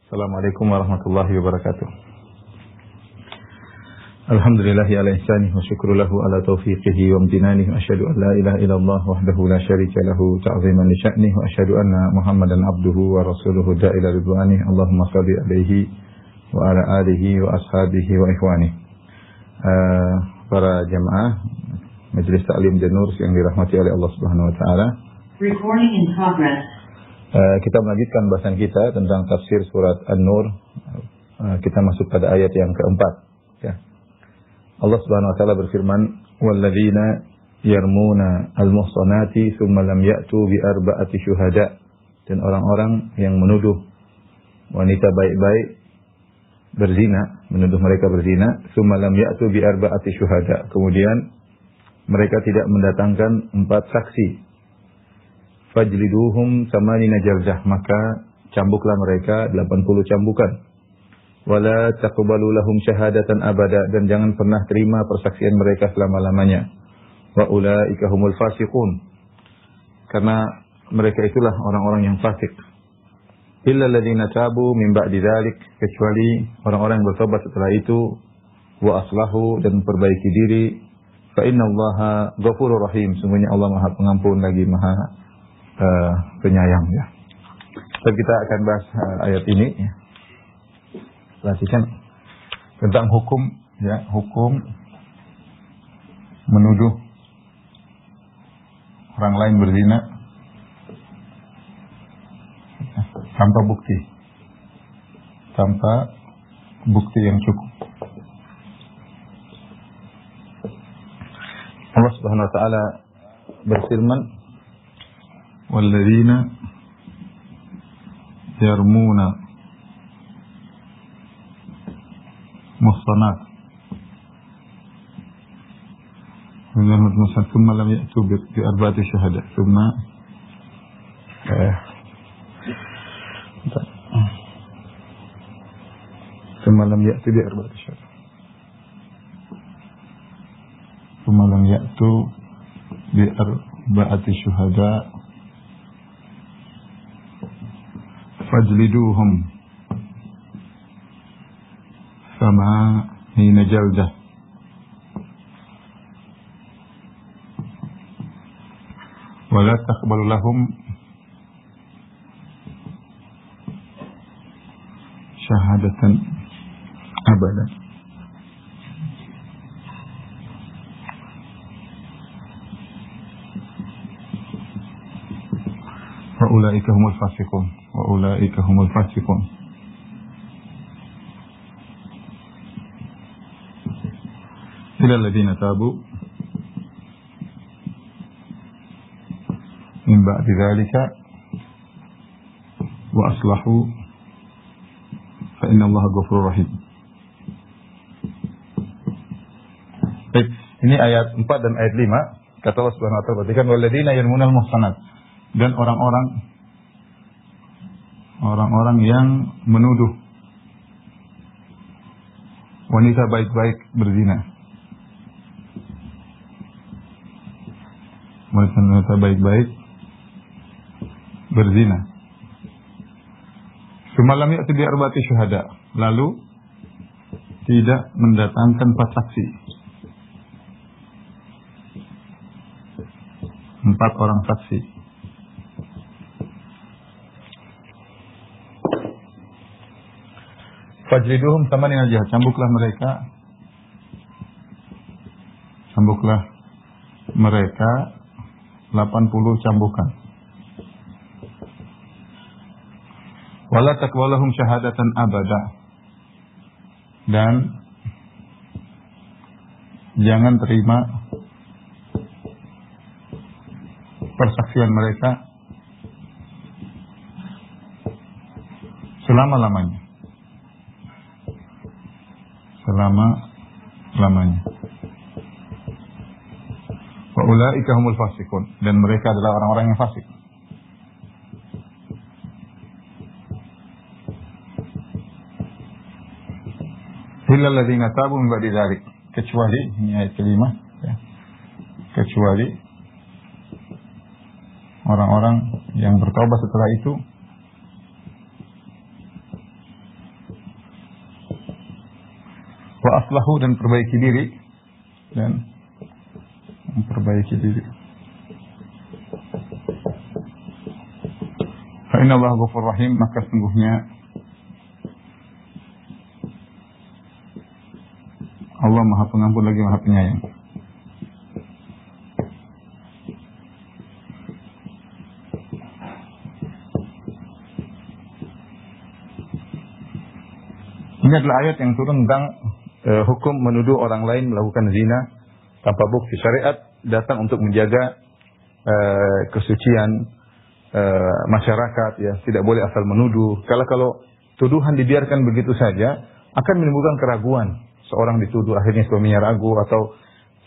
Assalamualaikum warahmatullahi wabarakatuh. Alhamdulillahi ala ihsanih wa syukru lahu ala taufiqihi wa amtinanihi wa asyhadu an la ilaha illallah wahdahu la syarika lahu ta'ziman li sya'nihi wa asyhadu anna Muhammadan abduhu wa rasuluhu da'ila ridwanih. Allahumma shalli alaihi wa ala alihi wa ashabihi wa ikhwanih. Para jamaah Majelis Ta'lim dan Nur yang dirahmati oleh Allah Subhanahu wa taala. Recording in progress. Kita melanjutkan bahasan kita tentang tafsir surat An-Nur. Kita masuk pada ayat yang keempat. Ya. Allah Subhanahu Wa Taala berfirman, "Walladzina yarmuna al-muhsanati tsumma lam ya'tu bi arba'ati syuhada." Dan orang-orang yang menuduh wanita baik-baik berzina, menuduh mereka berzina, tsumma lam ya'tu bi arba'ati syuhada. Kemudian mereka tidak mendatangkan 4 saksi. Fajliduhum samanina jaldah, maka cambuklah mereka 80 cambukan. Wala taqbalu lahum syahadatan abada, dan jangan pernah terima persaksian mereka selama-lamanya. Wa ulaika humul fasiqun, karena mereka itulah orang-orang yang fasik. Illa alladziina tabu min ba'di dzalik, kecuali orang-orang yang bertobat setelah itu, wa aslahu, dan memperbaiki diri. Fa innallaha ghafurur rahim, sungguhnya Allah Maha Pengampun lagi Maha penyayang, ya. Dan kita akan bahas ayat ini, ya. Perhatikan tentang hukum, ya, hukum menuduh orang lain berzina tanpa bukti yang cukup. Allah Subhanahu wa taala berfirman, walladzina yarmuna muhsanat thumma lam ya'tu bi arba'ati syuhada thumma lam ya'tu bi arba'ati syuhada thumma lam ya'tu bi arba'ati syuhada fajliduhum samanina jaldah wala taqbalu lahum syahadatan abada. Wa ulaika humul fasiqun. Wa ulaika humul fasiqun. Illa alladziina tabu min ba'di dzalika wa aslahu fa innallaha ghafurur rahim. Baik, ini ayat 4 dan ayat 5. Kata Allah Subhanahu wa taala, perhatikan, walladzina yarmunal muhsanat, dan orang-orang yang menuduh wanita baik-baik berzina. Wanita baik-baik berzina. Semalam ya'ti bi arba'ati syuhada, lalu tidak mendatangkan 4 saksi. 4 orang saksi. Fajliduhum samanina jaldah, cambuklah mereka 80 cambukan. Wala taqbalahum syahadatan abada, dan jangan terima persaksian mereka selama-lamanya. Wa ulaika humul fasiqun, dan mereka adalah orang-orang yang fasik. Illa alladziina tabu min ba'di dzalik, kecuali, ini ayat kelima, ya. Kecuali orang-orang yang bertaubat setelah itu, Wa aslahu, dan perbaiki diri, dan memperbaiki diri. Fa inna Allaha ghafurur rahim, maka sungguhnya Allah Maha Pengampun lagi Maha Penyayang. Ini adalah ayat yang turun tentang hukum menuduh orang lain melakukan zina tanpa bukti. Syariat datang untuk menjaga kesucian masyarakat, ya, tidak boleh asal menuduh. Kalau tuduhan dibiarkan begitu saja akan menimbulkan keraguan. Seorang dituduh akhirnya suaminya ragu, atau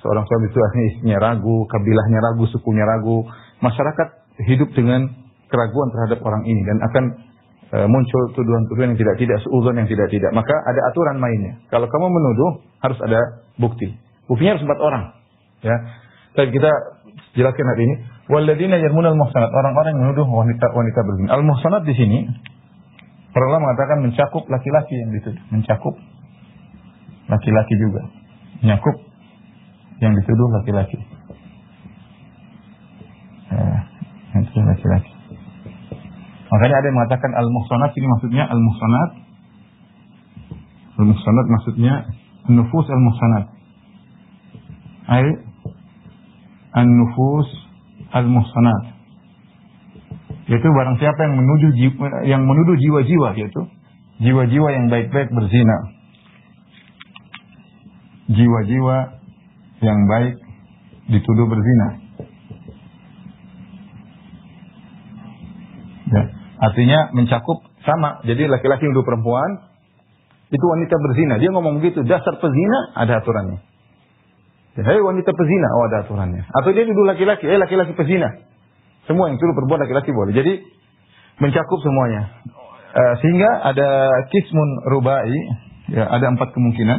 seorang suami itu akhirnya istrinya ragu, kabilahnya ragu, sukunya ragu. Masyarakat hidup dengan keraguan terhadap orang ini, dan akan muncul tuduhan-tuduhan yang tidak, seuzon yang tidak. Maka ada aturan mainnya. Kalau kamu menuduh harus ada bukti. Buktinya harus 4 orang. Ya. Tapi kita jelaskan hari ini. Walladzina yarmunal muhsanat, orang-orang yang menuduh wanita berzina. Al-muhsanat di sini para ulama mengatakan mencakup laki-laki yang dituduh, mencakup laki-laki juga, mencakup yang dituduh laki-laki. Yang dituduh laki-laki. Makanya ada yang mengatakan al-muhsanat ini maksudnya al-muhsanat. Al-muhsanat maksudnya an-nufus al-muhsanat. Ay an-nufus al-muhsanat. Yaitu barang siapa yang menuduh jiwa-jiwa, yaitu jiwa-jiwa yang baik-baik berzina. Jiwa-jiwa yang baik dituduh berzina. Ya. Artinya mencakup sama. Jadi laki-laki nuduh perempuan, itu wanita berzina. Dia ngomong begitu, dasar pezina, ada aturannya. Hei wanita pezina, oh ada aturannya. Atau dia nuduh laki-laki, laki-laki pezina. Semua yang tuduh perempuan laki-laki boleh. Jadi mencakup semuanya. Sehingga ada kismun rubai, ya, ada 4 kemungkinan.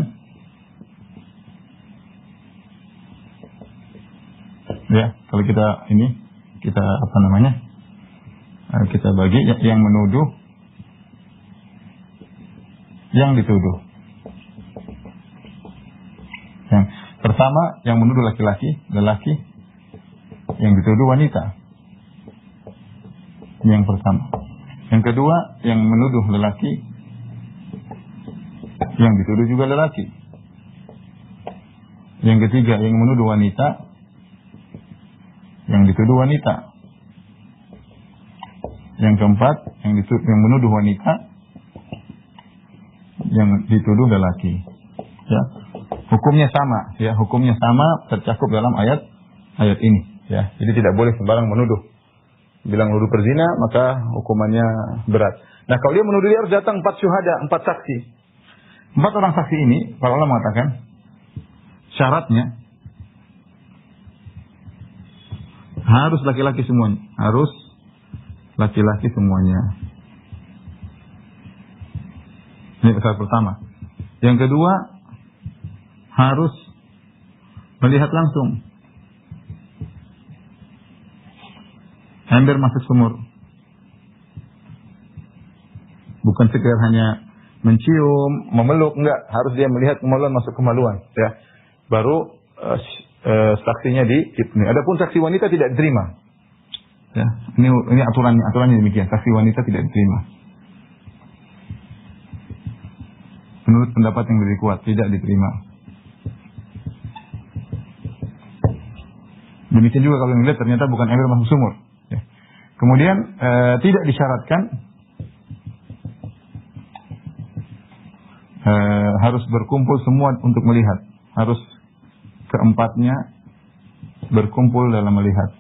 Ya, kalau kita apa namanya? Kita bagi yang menuduh, yang dituduh. Yang pertama, yang menuduh laki-laki, lelaki, yang dituduh wanita. Yang pertama. Yang kedua, yang menuduh lelaki, yang dituduh juga lelaki. Yang ketiga, yang menuduh wanita, yang dituduh wanita. Yang keempat, yang menuduh wanita, yang dituduh lelaki. Ya, hukumnya sama. Ya, hukumnya sama, tercakup dalam ayat ini. Ya, jadi tidak boleh sembarang menuduh. Bilang menuduh perzina, maka hukumannya berat. Nah, kalau dia menuduh, dia harus datang 4 syuhada, 4 saksi. 4 orang saksi ini, para ulama mengatakan syaratnya harus laki-laki semuanya, harus laki-laki semuanya. Ini syarat pertama. Yang kedua, harus melihat langsung. Ember masuk sumur. Bukan sekedar hanya mencium, memeluk, enggak. Harus dia melihat kemaluan masuk kemaluan. Ya. Baru saksinya ini. Adapun saksi wanita tidak diterima. Ya. Ini aturannya demikian. Saksi wanita tidak diterima. Menurut pendapat yang lebih kuat, tidak diterima. Demikian juga kalau melihat ternyata bukan ember masuk sumur. Ya. Kemudian tidak disyaratkan harus berkumpul semua untuk melihat. Harus keempatnya berkumpul dalam melihat.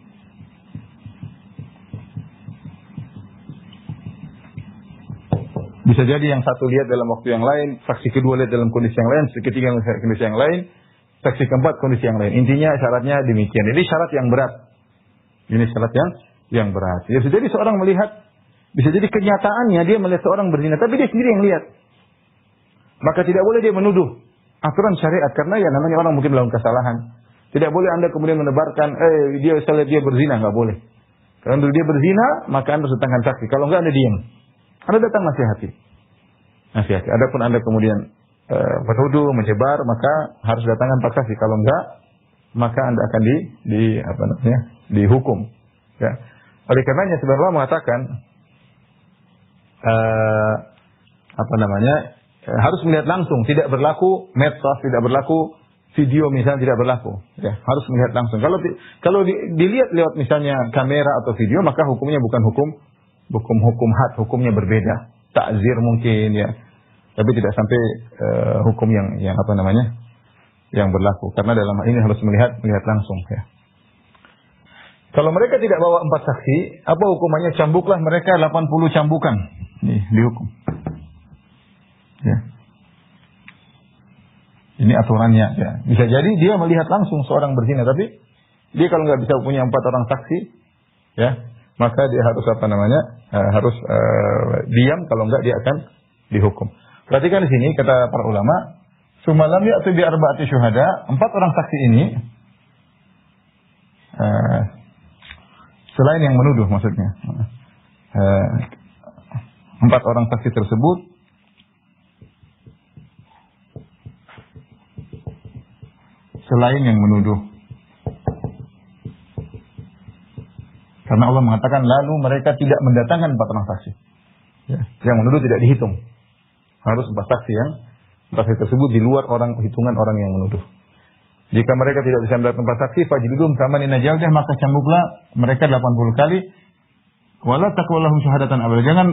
Bisa jadi yang satu lihat dalam waktu yang lain, saksi kedua lihat dalam kondisi yang lain, saksi ketiga kondisi yang lain, saksi keempat kondisi yang lain. Intinya syaratnya demikian. Jadi syarat yang berat. Ini syarat yang berat. Ya, bisa jadi seorang melihat, bisa jadi kenyataannya dia melihat seorang berzina, tapi dia sendiri yang lihat. Maka tidak boleh dia menuduh aturan syariat, karena ya namanya orang mungkin melakukan kesalahan. Tidak boleh Anda kemudian menebarkan, saya lihat dia berzina, nggak boleh. Kalau dia berzina, maka Anda datangkan saksi. Kalau enggak, Anda diam. Anda datang nasihati. Adapun Anda kemudian menuduh, menyebar, maka harus datangkan 4 saksi. Kalau enggak, maka Anda akan dihukum. Ya. Oleh karenanya sebenarnya Allah mengatakan harus melihat langsung, tidak berlaku medsos, tidak berlaku video misalnya, tidak berlaku. Ya, harus melihat langsung. Kalau dilihat lewat misalnya kamera atau video, maka hukumnya bukan hukum had, hukumnya berbeda. Takzir mungkin ya. Tapi tidak sampai hukum yang berlaku. Karena dalam hal ini harus melihat langsung ya. Kalau mereka tidak bawa 4 saksi, apa hukumannya? Cambuklah mereka 80 cambukan. Nih, dihukum. Ya. Ini aturannya ya. Bisa jadi dia melihat langsung seorang berzina, tapi dia kalau nggak bisa punya 4 orang saksi, ya, maka dia harus harus diam, kalau nggak dia akan dihukum. Perhatikan di sini kata para ulama, sumalam ya'tu bi arba'ati syuhada, 4 orang saksi ini selain yang menuduh maksudnya. 4 orang saksi tersebut selain yang menuduh. Karena Allah mengatakan lalu mereka tidak mendatangkan 4 orang saksi. Ya, yang menuduh tidak dihitung. Harus 4 saksi yang saksi tersebut di luar hitungan orang yang menuduh. Jika mereka tidak bisa mendatangkan 4 saksi, fajlidum thamanina jaldah, maka cambuklah mereka 80 kali. Wala taqwalahum syahadatan abada. Jangan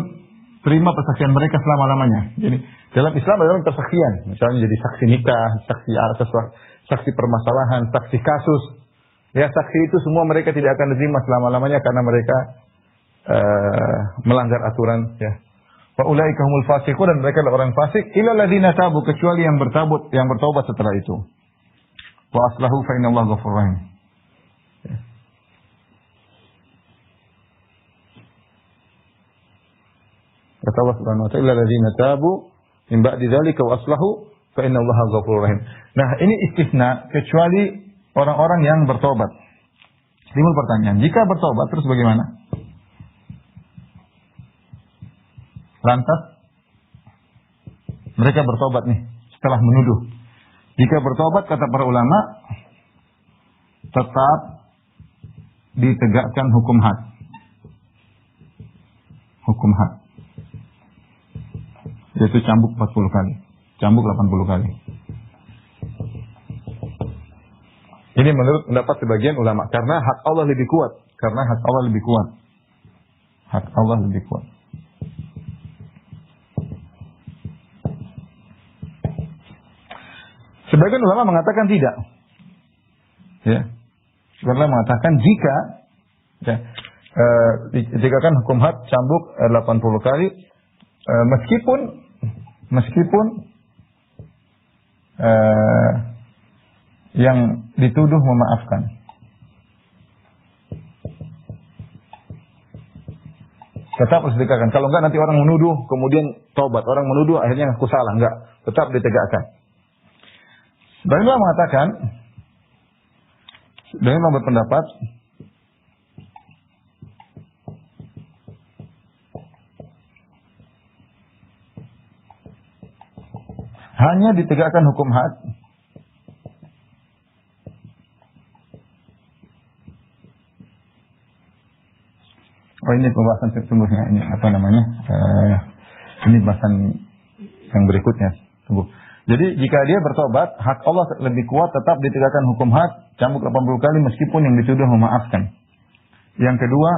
terima persaksian mereka selama-lamanya. Jadi dalam Islam adalah persaksian. Misalnya jadi saksi nikah, saksi permasalahan, saksi kasus. Ya, saksi itu semua mereka tidak akan diterima selama-lamanya karena mereka melanggar aturan ya. Wa ulaika humul fasiqun, dan mereka adalah orang fasik, illal ladzina tabu, kecuali yang bertobat setelah itu. Wa aslahu fa innallaha ghafurur rahim. Ya. Kata Allah Subhanahu wa ta'ala, illal ladzina tabu min ba'di dzalika wa aslahu fa innallaha ghafurur rahim. Nah, ini istisna kecuali orang-orang yang bertobat. Timbul pertanyaan, jika bertobat terus bagaimana? Lantas mereka bertobat nih setelah menuduh. Jika bertobat, kata para ulama, tetap ditegakkan hukum had. Hukum had. Yaitu cambuk 40 kali. Cambuk 80 kali. Ini menurut pendapat sebagian ulama. Karena hak Allah lebih kuat. Hak Allah lebih kuat. Sebagian ulama mengatakan tidak. Ya. Sebagian mengatakan jika ditegakkan hukum had cambuk 80 kali, meskipun yang dituduh memaafkan. Tetap harus ditegakkan. Kalau enggak nanti orang menuduh, kemudian taubat. Orang menuduh akhirnya aku salah. Enggak. Tetap ditegakkan. Sebagian mengatakan, sebagian berpendapat, hanya ditegakkan hukum had ini pembahasan sesungguhnya, ini ini bahasan yang berikutnya. Tunggu. Jadi jika dia bertobat, hak Allah lebih kuat, tetap ditegakkan hukum had cambuk 80 kali meskipun yang dituduh memaafkan. Yang kedua,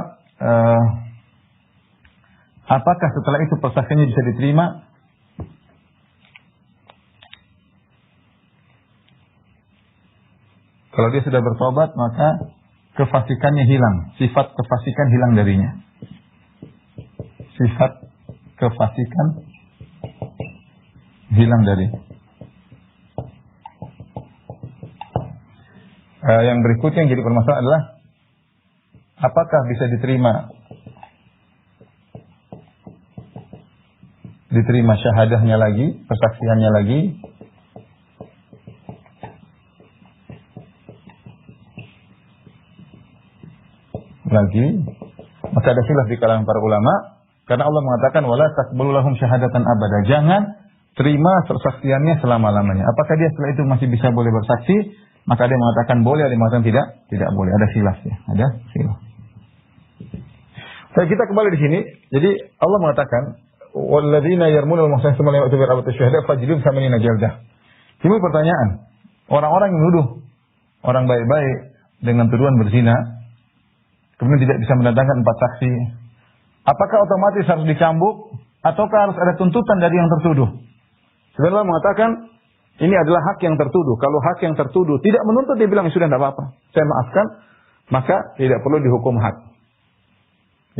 apakah setelah itu persaksiannya bisa diterima? Kalau dia sudah bertobat, maka kefasikannya hilang. Sifat kefasikan hilang darinya. Sifat kefasikan hilang dari. Yang berikutnya yang jadi permasalahan adalah apakah bisa diterima syahadahnya lagi, persaksiannya lagi. Maka ada khilaf di kalangan para ulama, karena Allah mengatakan wala taqbalu lahum syahadatan abada. Jangan terima persaksiannya selama-lamanya. Apakah dia setelah itu masih bisa boleh bersaksi? Maka dia mengatakan boleh, ada yang mengatakan tidak boleh. Ada khilafnya, ada khilaf. Jadi kita kembali di sini. Jadi Allah mengatakan, "Walladzina yarmuna al-muhsanati tsumma lam ya'tu bi arba'ati syuhada fajlidhum 80 jaldah." Timbul pertanyaan, orang-orang yang menuduh orang baik-baik dengan tuduhan berzina, kemudian tidak bisa mendatangkan 4 saksi, apakah otomatis harus dicambuk ataukah harus ada tuntutan dari yang tertuduh? Sebenarnya mengatakan ini adalah hak yang tertuduh. Kalau hak yang tertuduh tidak menuntut, dia bilang sudah tidak apa-apa, saya maafkan, maka tidak perlu dihukum had.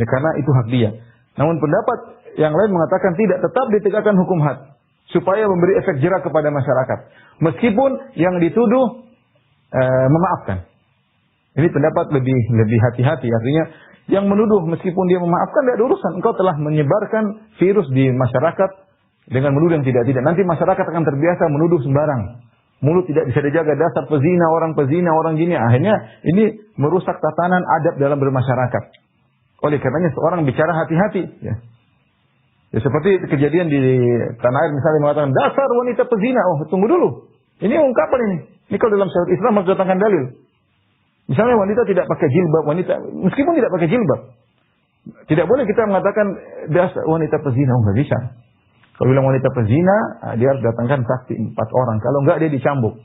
Ya, karena itu hak dia. Namun pendapat yang lain mengatakan tidak, tetap ditegakkan hukum had supaya memberi efek jerak kepada masyarakat. Meskipun yang dituduh memaafkan. Ini pendapat lebih hati-hati. Artinya yang menuduh meskipun dia memaafkan tidak ada urusan. Engkau telah menyebarkan virus di masyarakat dengan menuduh yang tidak-tidak. Nanti masyarakat akan terbiasa menuduh sembarang. Mulut tidak bisa dijaga, dasar pezina, orang gini. Akhirnya ini merusak tatanan adab dalam bermasyarakat. Oleh karenanya seorang bicara hati-hati. Ya. Ya, seperti kejadian di tanah air misalnya mengatakan dasar wanita pezina. Oh, tunggu dulu. Ini ungkapan ini. Ini kalau dalam syariat Islam harus datangkan dalil. Misalnya wanita tidak pakai jilbab, meskipun tidak pakai jilbab, tidak boleh kita mengatakan dasar wanita pezina. Oh, nggak bisa. Kalau bilang wanita pezina, dia harus datangkan saksi 4 orang. Kalau enggak dia dicambuk.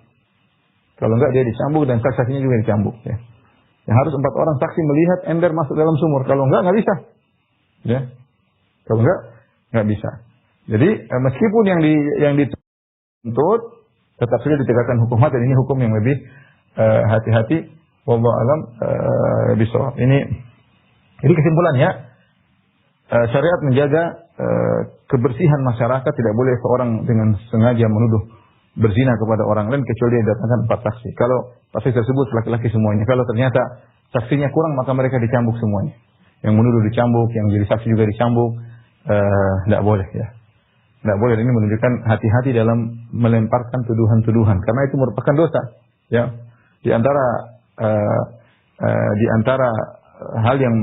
Dan saksinya juga dicambuk. Ya. Yang harus 4 orang saksi melihat ember masuk dalam sumur. Kalau enggak bisa. Ya. Kalau enggak bisa. Jadi meskipun yang dituntut, tetap saja ditegakkan hukum had, dan ini hukum yang lebih hati-hati. Wallahu alam bisawab. Ini kesimpulannya, syariat menjaga kebersihan masyarakat. Tidak boleh seorang dengan sengaja menuduh berzina kepada orang lain kecuali dia datangkan 4 saksi. Kalau saksi tersebut laki-laki semuanya. Kalau ternyata saksinya kurang, maka mereka dicambuk semuanya. Yang menuduh dicambuk, yang jadi saksi juga dicambuk. Tidak boleh ya. Tidak boleh. Ini menunjukkan hati-hati dalam melemparkan tuduhan-tuduhan, karena itu merupakan dosa. Ya, di antara hal yang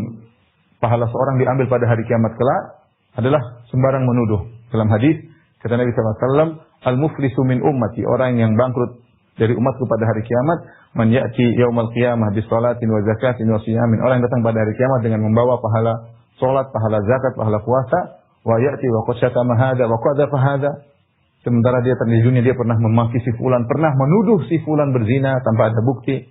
pahala seorang diambil pada hari kiamat kelak adalah sembarang menuduh. Dalam hadis kata Nabi SAW, al-muflisu min ummati, orang yang bangkrut dari umatku pada hari kiamat, man ya'ti yaumal qiyamah bis salatin wa zakatin wa siyamin, orang yang datang pada hari kiamat dengan membawa pahala salat, pahala zakat, pahala puasa, wa ya'ti wa qad syatama hadza wa qadhafa hadza, sementara dia di dunia dia pernah memaki si fulan, pernah menuduh si fulan berzina tanpa ada bukti.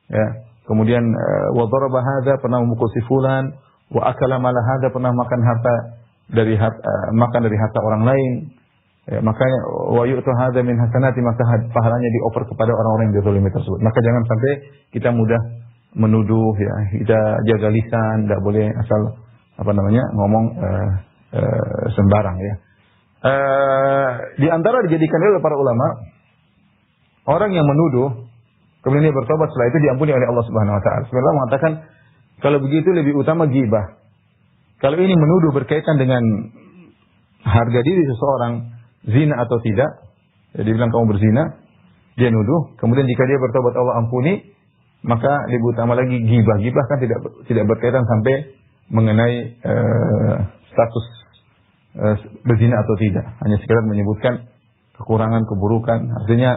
Ya, kemudian wa daraba hadza, pernah memukul si fulan, wa akala mala hadza, pernah makan dari harta orang lain. Ya, makanya wa yu'tu hadza min hasanati, maka pahalanya dioper kepada orang-orang yang dizalimi tersebut. Maka jangan sampai kita mudah menuduh, ya. Kita jaga lisan, tidak boleh asal ngomong sembarang, ya. Di antara dijadikan oleh para ulama, orang yang menuduh kemudian dia bertobat, setelah itu diampuni oleh Allah Subhanahu wa taala. Sebenarnya mengatakan kalau begitu lebih utama ghibah. Kalau ini menuduh berkaitan dengan harga diri seseorang, zina atau tidak, dia bilang kamu berzina, dia nuduh, kemudian jika dia bertobat Allah ampuni, maka lebih utama lagi ghibah. Ghibah kan tidak berkaitan sampai mengenai status berzina atau tidak, hanya sekedar menyebutkan kekurangan, keburukan. Artinya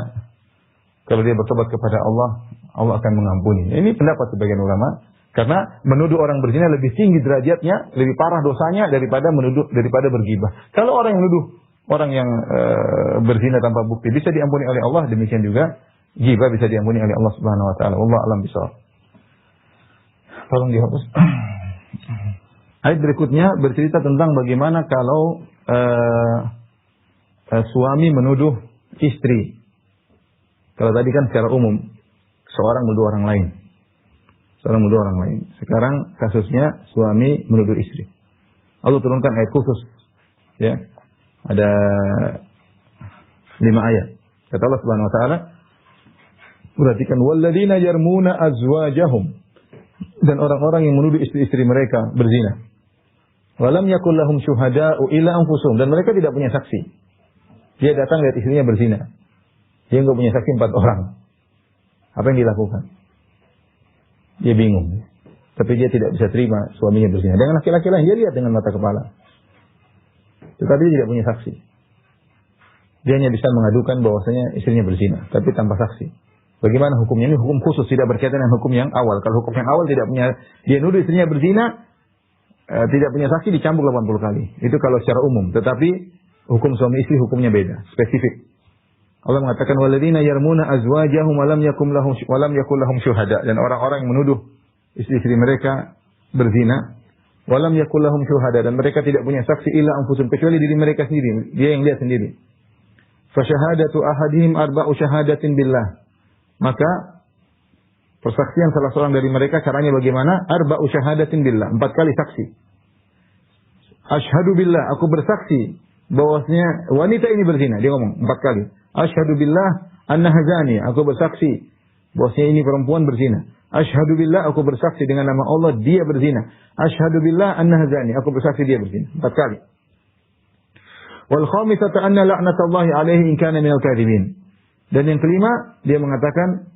kalau dia bertobat kepada Allah, Allah akan mengampuni. Ini pendapat sebagian ulama, karena menuduh orang berzina lebih tinggi derajatnya, lebih parah dosanya daripada berghibah. Kalau orang yang menuduh orang yang berzina tanpa bukti bisa diampuni oleh Allah, demikian juga ghibah bisa diampuni oleh Allah Subhanahu wa taala. Wallahu a'lam bishawab. Tolong dihapus. Ayat berikutnya bercerita tentang bagaimana kalau suami menuduh istri. Kalau tadi kan secara umum seorang menuduh orang lain. Sekarang kasusnya suami menuduh istri. Allah turunkan ayat khusus. Ya. Ada 5 ayat. Kata Allah Subhanahu wa taala, perhatikan, walladzina yarmuna azwajahum, dan orang-orang yang menuduh istri-istri mereka berzina. Walam yakul lahum syuhada'u illa anfusuhum, dan mereka tidak punya saksi. Dia datang lihat istrinya berzina. Dia enggak punya saksi 4 orang. Apa yang dilakukan? Dia bingung. Tapi dia tidak bisa terima suaminya berzina. Dengan laki-laki lain, dia lihat dengan mata kepala. Tetapi dia tidak punya saksi. Dia hanya bisa mengadukan bahwasanya istrinya berzina, tapi tanpa saksi. Bagaimana hukumnya? Ini hukum khusus, tidak berkaitan dengan hukum yang awal. Kalau hukum yang awal tidak punya, dia nuduh istrinya berzina, tidak punya saksi, dicambuk 80 kali. Itu kalau secara umum. Tetapi hukum suami istri hukumnya beda, spesifik. Allah mengatakan walladzina yarmuna azwajahum wa lam yakul lahum syuhada, dan orang-orang yang menuduh istri-istri mereka berzina, wa lam yakul lahum syuhada, dan mereka tidak punya saksi illa anfusum, kecuali diri mereka sendiri, dia yang lihat sendiri. Fa syahadatu ahadihim arba'u syahadatin billah. Maka persaksian salah seorang dari mereka caranya bagaimana? Arba'u syahadatin billah, 4 kali saksi. Asyhadu billah, aku bersaksi bahwasanya wanita ini berzina. Dia ngomong 4 kali. Asyhadu billah annaha zani, aku bersaksi bahwasanya ini perempuan berzina. Asyhadu billah, aku bersaksi dengan nama Allah dia berzina. Asyhadu billah annaha zani, aku bersaksi dia berzina. 4 kali. Wal khamisatu anna la'natullahi alaihi in kana minal kadhibin. Dan yang kelima, dia mengatakan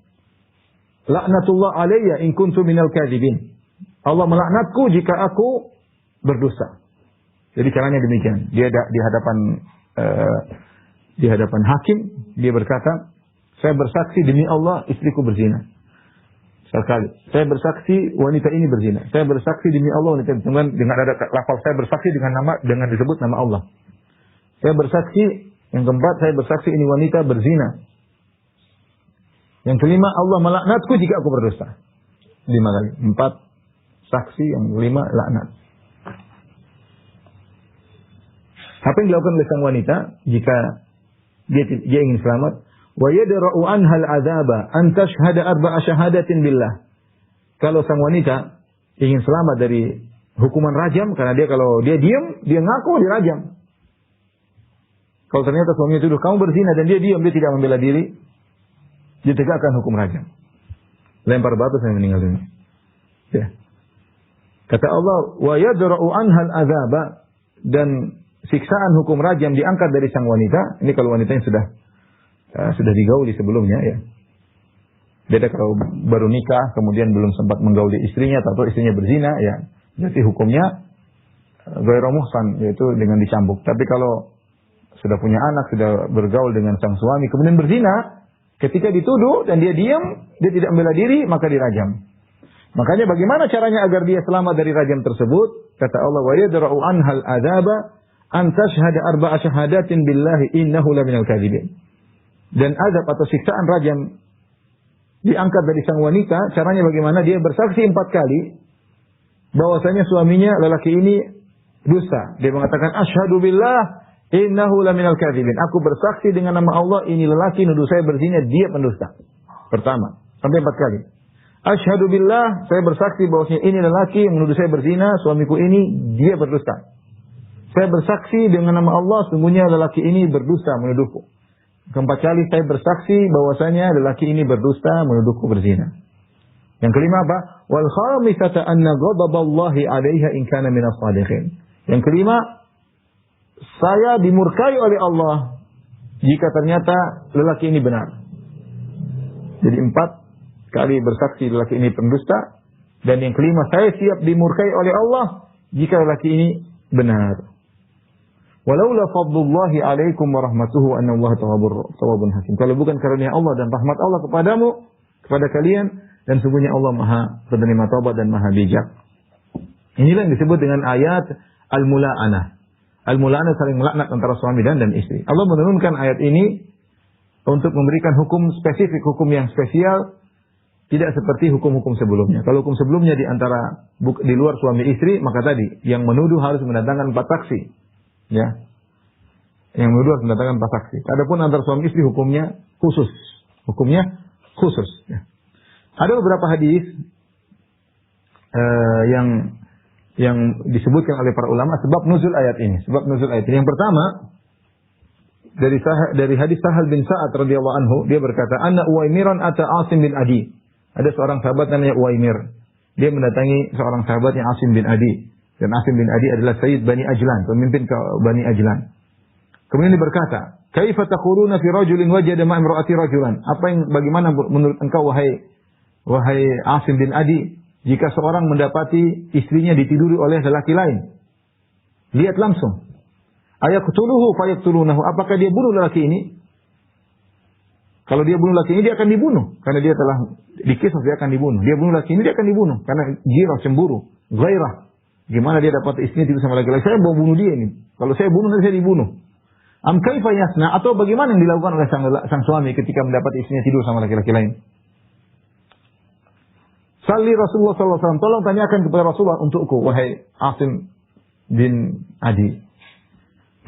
laknatullah alayya in kuntu minal kadhibin. Allah melaknatku jika aku berdusta. Jadi caranya demikian. Dia di hadapan hakim, dia berkata, saya bersaksi demi Allah istriku berzina. Sekali. Saya bersaksi wanita ini berzina. Saya bersaksi demi Allah wanita ini berzina. Dengan ada lafal saya bersaksi dengan disebut nama Allah. Saya bersaksi, yang keempat, saya bersaksi ini wanita berzina. Yang kelima, Allah melaknatku jika aku berdosa. 5 kali. 4 saksi, yang 5 laknat. Apa yang dilakukan oleh sang wanita jika dia ingin selamat? Wa yadra'u anha al-'adzaba an tashhada 4 syahadatin billah. Kalau sang wanita ingin selamat dari hukuman rajam, karena dia kalau dia diam, dia ngaku dirajam. Kalau ternyata suaminya tuduh kamu berzina dan dia diam, dia tidak membela diri, ditegakkan hukum rajam. Lempar batu sampai meninggal dunia. Ya. Kata Allah, wa yadra'u anha al-'adzaba, dan siksaan hukum rajam diangkat dari sang wanita. Ini kalau wanita yang sudah digauli sebelumnya, ya. Beda kalau baru nikah kemudian belum sempat menggauli istrinya atau istrinya berzina, ya. Jadi hukumnya ghairu muhsan, yaitu dengan dicambuk. Tapi kalau sudah punya anak, sudah bergaul dengan sang suami kemudian berzina, ketika dituduh dan dia diam, dia tidak membela diri, maka dirajam. Makanya bagaimana caranya agar dia selamat dari rajam tersebut? Kata Allah, wa yadra'u anhal adzaba an tashhada 4 syahadatin billahi innahu laminal kadhibin. Dan azab atau siksaan rajam diangkat dari sang wanita, caranya bagaimana? Dia bersaksi 4 kali bahwasanya suaminya lelaki ini dusta. Dia mengatakan asyhadu billah innahu laminal kadhibin. Aku bersaksi dengan nama Allah, ini lelaki nuduh saya berzina, dia pendusta. Pertama, sampai 4 kali. Asyhadu billah, saya bersaksi bahwasanya ini lelaki yang menuduh saya berzina, suamiku ini dia berdusta. Saya bersaksi dengan nama Allah, sungguhnya lelaki ini berdusta menuduhku. Keempat kali saya bersaksi bahwasanya lelaki ini berdusta menuduhku berzina. Yang kelima apa? Wal khamisata anna ghadaballahi 'alaiha in kana minas shadiqin. Yang kelima, saya dimurkai oleh Allah jika ternyata lelaki ini benar. Jadi 4 kali bersaksi lelaki ini pendusta, dan yang kelima, saya siap dimurkai oleh Allah jika lelaki ini benar. Walaula fadlullahi alaikum wa rahmatuhu anna Allah tawwabun hakim. Kalau bukan karunia Allah dan rahmat Allah kepadamu, kepada kalian, dan sungguhnya Allah Maha penerima taubat dan Maha bijak. Inilah yang disebut dengan ayat al-mula'anah. Al-mula'anah saling melaknat antara suami dan istri. Allah menurunkan ayat ini untuk memberikan hukum spesifik, hukum yang spesial, tidak seperti hukum-hukum sebelumnya. Kalau hukum sebelumnya di luar suami istri, maka tadi yang menuduh harus mendatangkan 4 saksi. Ya. Yang menuduh harus mendatangkan 4 saksi. Adapun antara suami istri hukumnya khusus. Hukumnya khusus. Ya. Ada beberapa hadis yang disebutkan oleh para ulama sebab nuzul ayat ini. Sebab nuzul ayat ini. Yang pertama, dari hadis Sahal bin Sa'ad radhiyallahu anhu, dia berkata, "Anna Uwaimiran ata Asim bin Adi." Ada seorang sahabat namanya Uwaimir. Dia mendatangi seorang sahabatnya Asim bin Adi. Dan Asim bin Adi adalah Sayyid Bani Ajlan, pemimpin Bani Ajlan. Kemudian dia berkata, "Kaifa taquluna fi rajulin wajada ma'a imra'ati rajulan?" Bagaimana menurut engkau wahai Asim bin Adi, jika seorang mendapati istrinya ditiduri oleh lelaki lain? Lihat langsung. Ayaqtuluhu fayaqtulunahu. Apakah dia bunuh lelaki ini? Kalau dia bunuh lelaki ini, dia akan dibunuh. Karena dia telah dikisah, dia akan dibunuh. Dia bunuh lelaki ini, dia akan dibunuh. Karena girah, cemburu, ghairah. Gimana dia dapat istrinya tidur sama laki-laki? Saya mau bunuh dia ini. Kalau saya bunuh, nanti saya dibunuh. Am kaifa yasna, atau bagaimana yang dilakukan oleh sang suami ketika mendapat istrinya tidur sama laki-laki lain? Salli Rasulullah sallallahu alaihi wasallam, tolong tanyakan kepada Rasulullah untukku, wahai Asim bin Adi.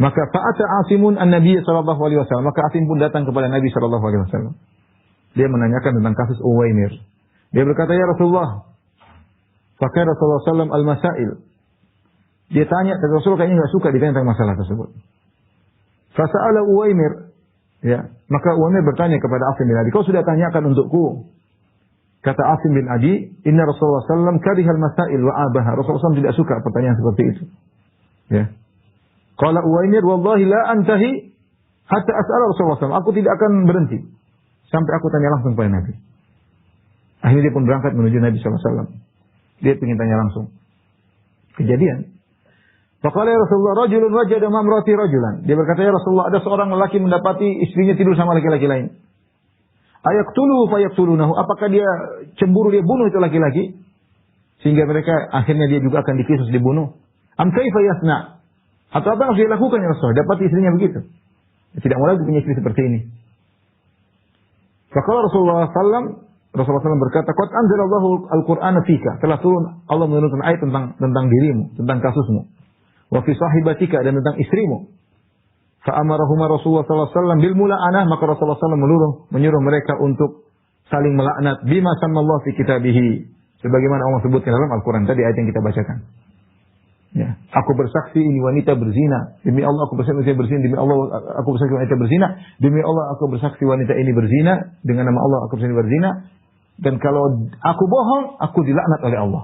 Maka fa'ata Asimun an-Nabiy sallallahu alaihi wasallam, maka Asim pun datang kepada Nabi sallallahu alaihi wasallam. Dia menanyakan tentang kasus Uwaimir. Dia berkata, ya Rasulullah, pakai Rasulullah sallallahu al-masail. Dia tanya, dan Rasul kayaknya enggak suka ditanya tentang masalah tersebut. Fasa'ala Uwaimir, ya, maka Uwaimir bertanya kepada Asim bin Adi, kau sudah tanyakan untukku? Kata Asim bin Adi, inna Rasulullah sallallahu karihal masail wa abaha. Rasulullah sallallahu tidak suka pertanyaan seperti itu. Ya. Qala Uwaimir, wallahi la antahi hatta as'ala Rasulullah sallallahu. Aku tidak akan berhenti sampai aku tanya langsung kepada Nabi. Akhirnya dia pun berangkat menuju Nabi sallallahu alaihi wasallam. Dia ingin tanya langsung. Kejadian. Faqala ya Rasulullah, rajulun wajada mamrati rajulan. Dia berkata, ya Rasulullah, ada seorang lelaki mendapati istrinya tidur sama laki-laki lain. Ayaqtuluhu fayaqtulunahu. Apakah dia cemburu, dia bunuh itu laki-laki? Sehingga mereka akhirnya dia juga akan dikisus, dibunuh. Am kaifa yasna? Atau apa yang harus dia lakukan ya Rasulullah? Dapat istrinya begitu. Tidak mau lagi punya istri seperti ini. Faqala Rasulullah SAW berkata, qad anzalallahu al-Qur'ana fika. Telah turun Allah menurunkan ayat tentang dirimu, tentang kasusmu. Wa fi sahibatika, dan tentang istrimu. Fa amarahuma Rasulullah SAW bil mula'anah, maka Rasulullah SAW menyuruh mereka untuk saling melaknat bima sammallahu fi kitabihi. Sebagaimana Allah sebutkan dalam Al-Qur'an tadi ayat yang kita bacakan. Ya, aku bersaksi ini wanita berzina. Demi Allah aku bersaksi wanita berzina. Demi Allah aku bersaksi wanita berzina. Demi Allah aku bersaksi wanita ini berzina. Dengan nama Allah aku bersaksi berzina. Dan kalau aku bohong, aku dilaknat oleh Allah.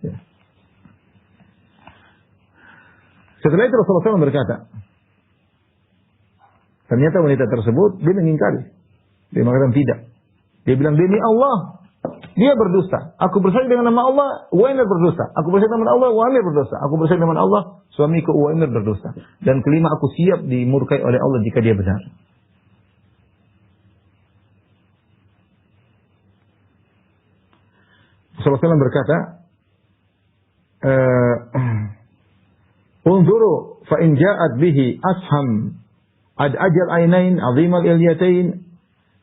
Ya. Setelah itu Rasulullah SAW berkata, ternyata wanita tersebut dia mengingkari. Dia mengatakan tidak. Dia bilang, demi Allah, dia berdusta. Aku bersaksi dengan nama Allah, Uwaimir berdusta. Aku bersaksi dengan nama Allah, Uwaimir berdusta. Aku bersaksi dengan nama Allah, suamiku Uwaimir berdusta. Dan kelima, aku siap dimurkai oleh Allah jika dia benar. Rasulullah SAW berkata, unzuru fa in ja'at bihi asham ajal ainain azimal ilyatain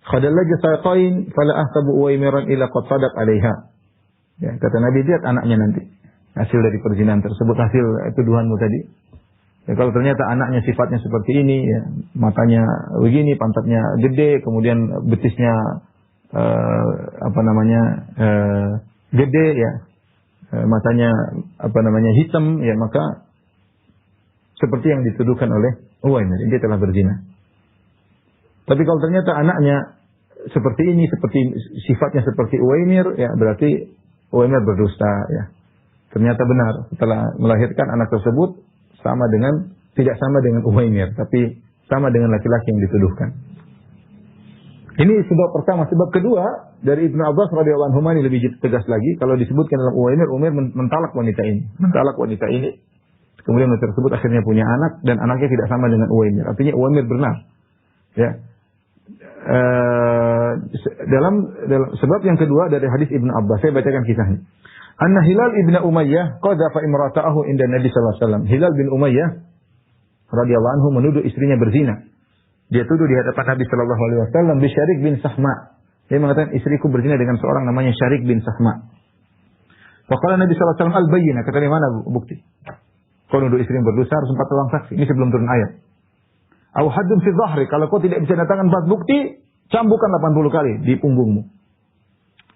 khadallaj saqain fala ahsabu Uwaimiran ila qad sadaq alaiha. Ya, kata Nabi, lihat anaknya nanti. Hasil dari perzinahan tersebut, hasil tuduhanmu tadi. Ya, kalau ternyata anaknya sifatnya seperti ini, ya, matanya begini, pantatnya gede, kemudian betisnya gede, ya, matanya hitam, ya, maka seperti yang dituduhkan oleh Uwaimir, dia telah berzina. Tapi kalau ternyata anaknya seperti ini, seperti sifatnya seperti Uwaimir, ya berarti Uwaimir berdusta, ya. Ternyata benar, setelah melahirkan anak tersebut tidak sama dengan Uwaimir, tapi sama dengan laki-laki yang dituduhkan. Ini sebab pertama. Sebab kedua dari Ibnu Abbas radhiyallahu anhu ini lebih tegas lagi. Kalau disebutkan dalam Uwaimir mentalak wanita ini. Kemudian wanita tersebut akhirnya punya anak, dan anaknya tidak sama dengan Uwaimir. Artinya Uwaimir benar. Ya. Dalam sebab yang kedua dari hadis Ibnu Abbas, saya bacakan kisahnya. Anna Hilal ibn Umayyah qadhafa imrata'ahu inda Nabi sallallahu alaihi wasallam. Hilal bin Umayyah radhiyallahu anhu menuduh istrinya berzina. Dia tuduh di hadapan Nabi sallallahu alaihi wasallam bi Syarik bin Sahma. Dia mengatakan, istriku berzina dengan seorang namanya Syarik bin Sahma. Faqala Nabi sallallahu alaihi wasallam, al-bayyinah, kata dia, mana bukti? Kau nuduh istri yang berdosa harus 4 orang saksi. Ini sebelum turun ayat. Aw haddun fi dhahri, kalau kau tidak bisa datangkan 4 bukti, cambukan 80 kali di punggungmu.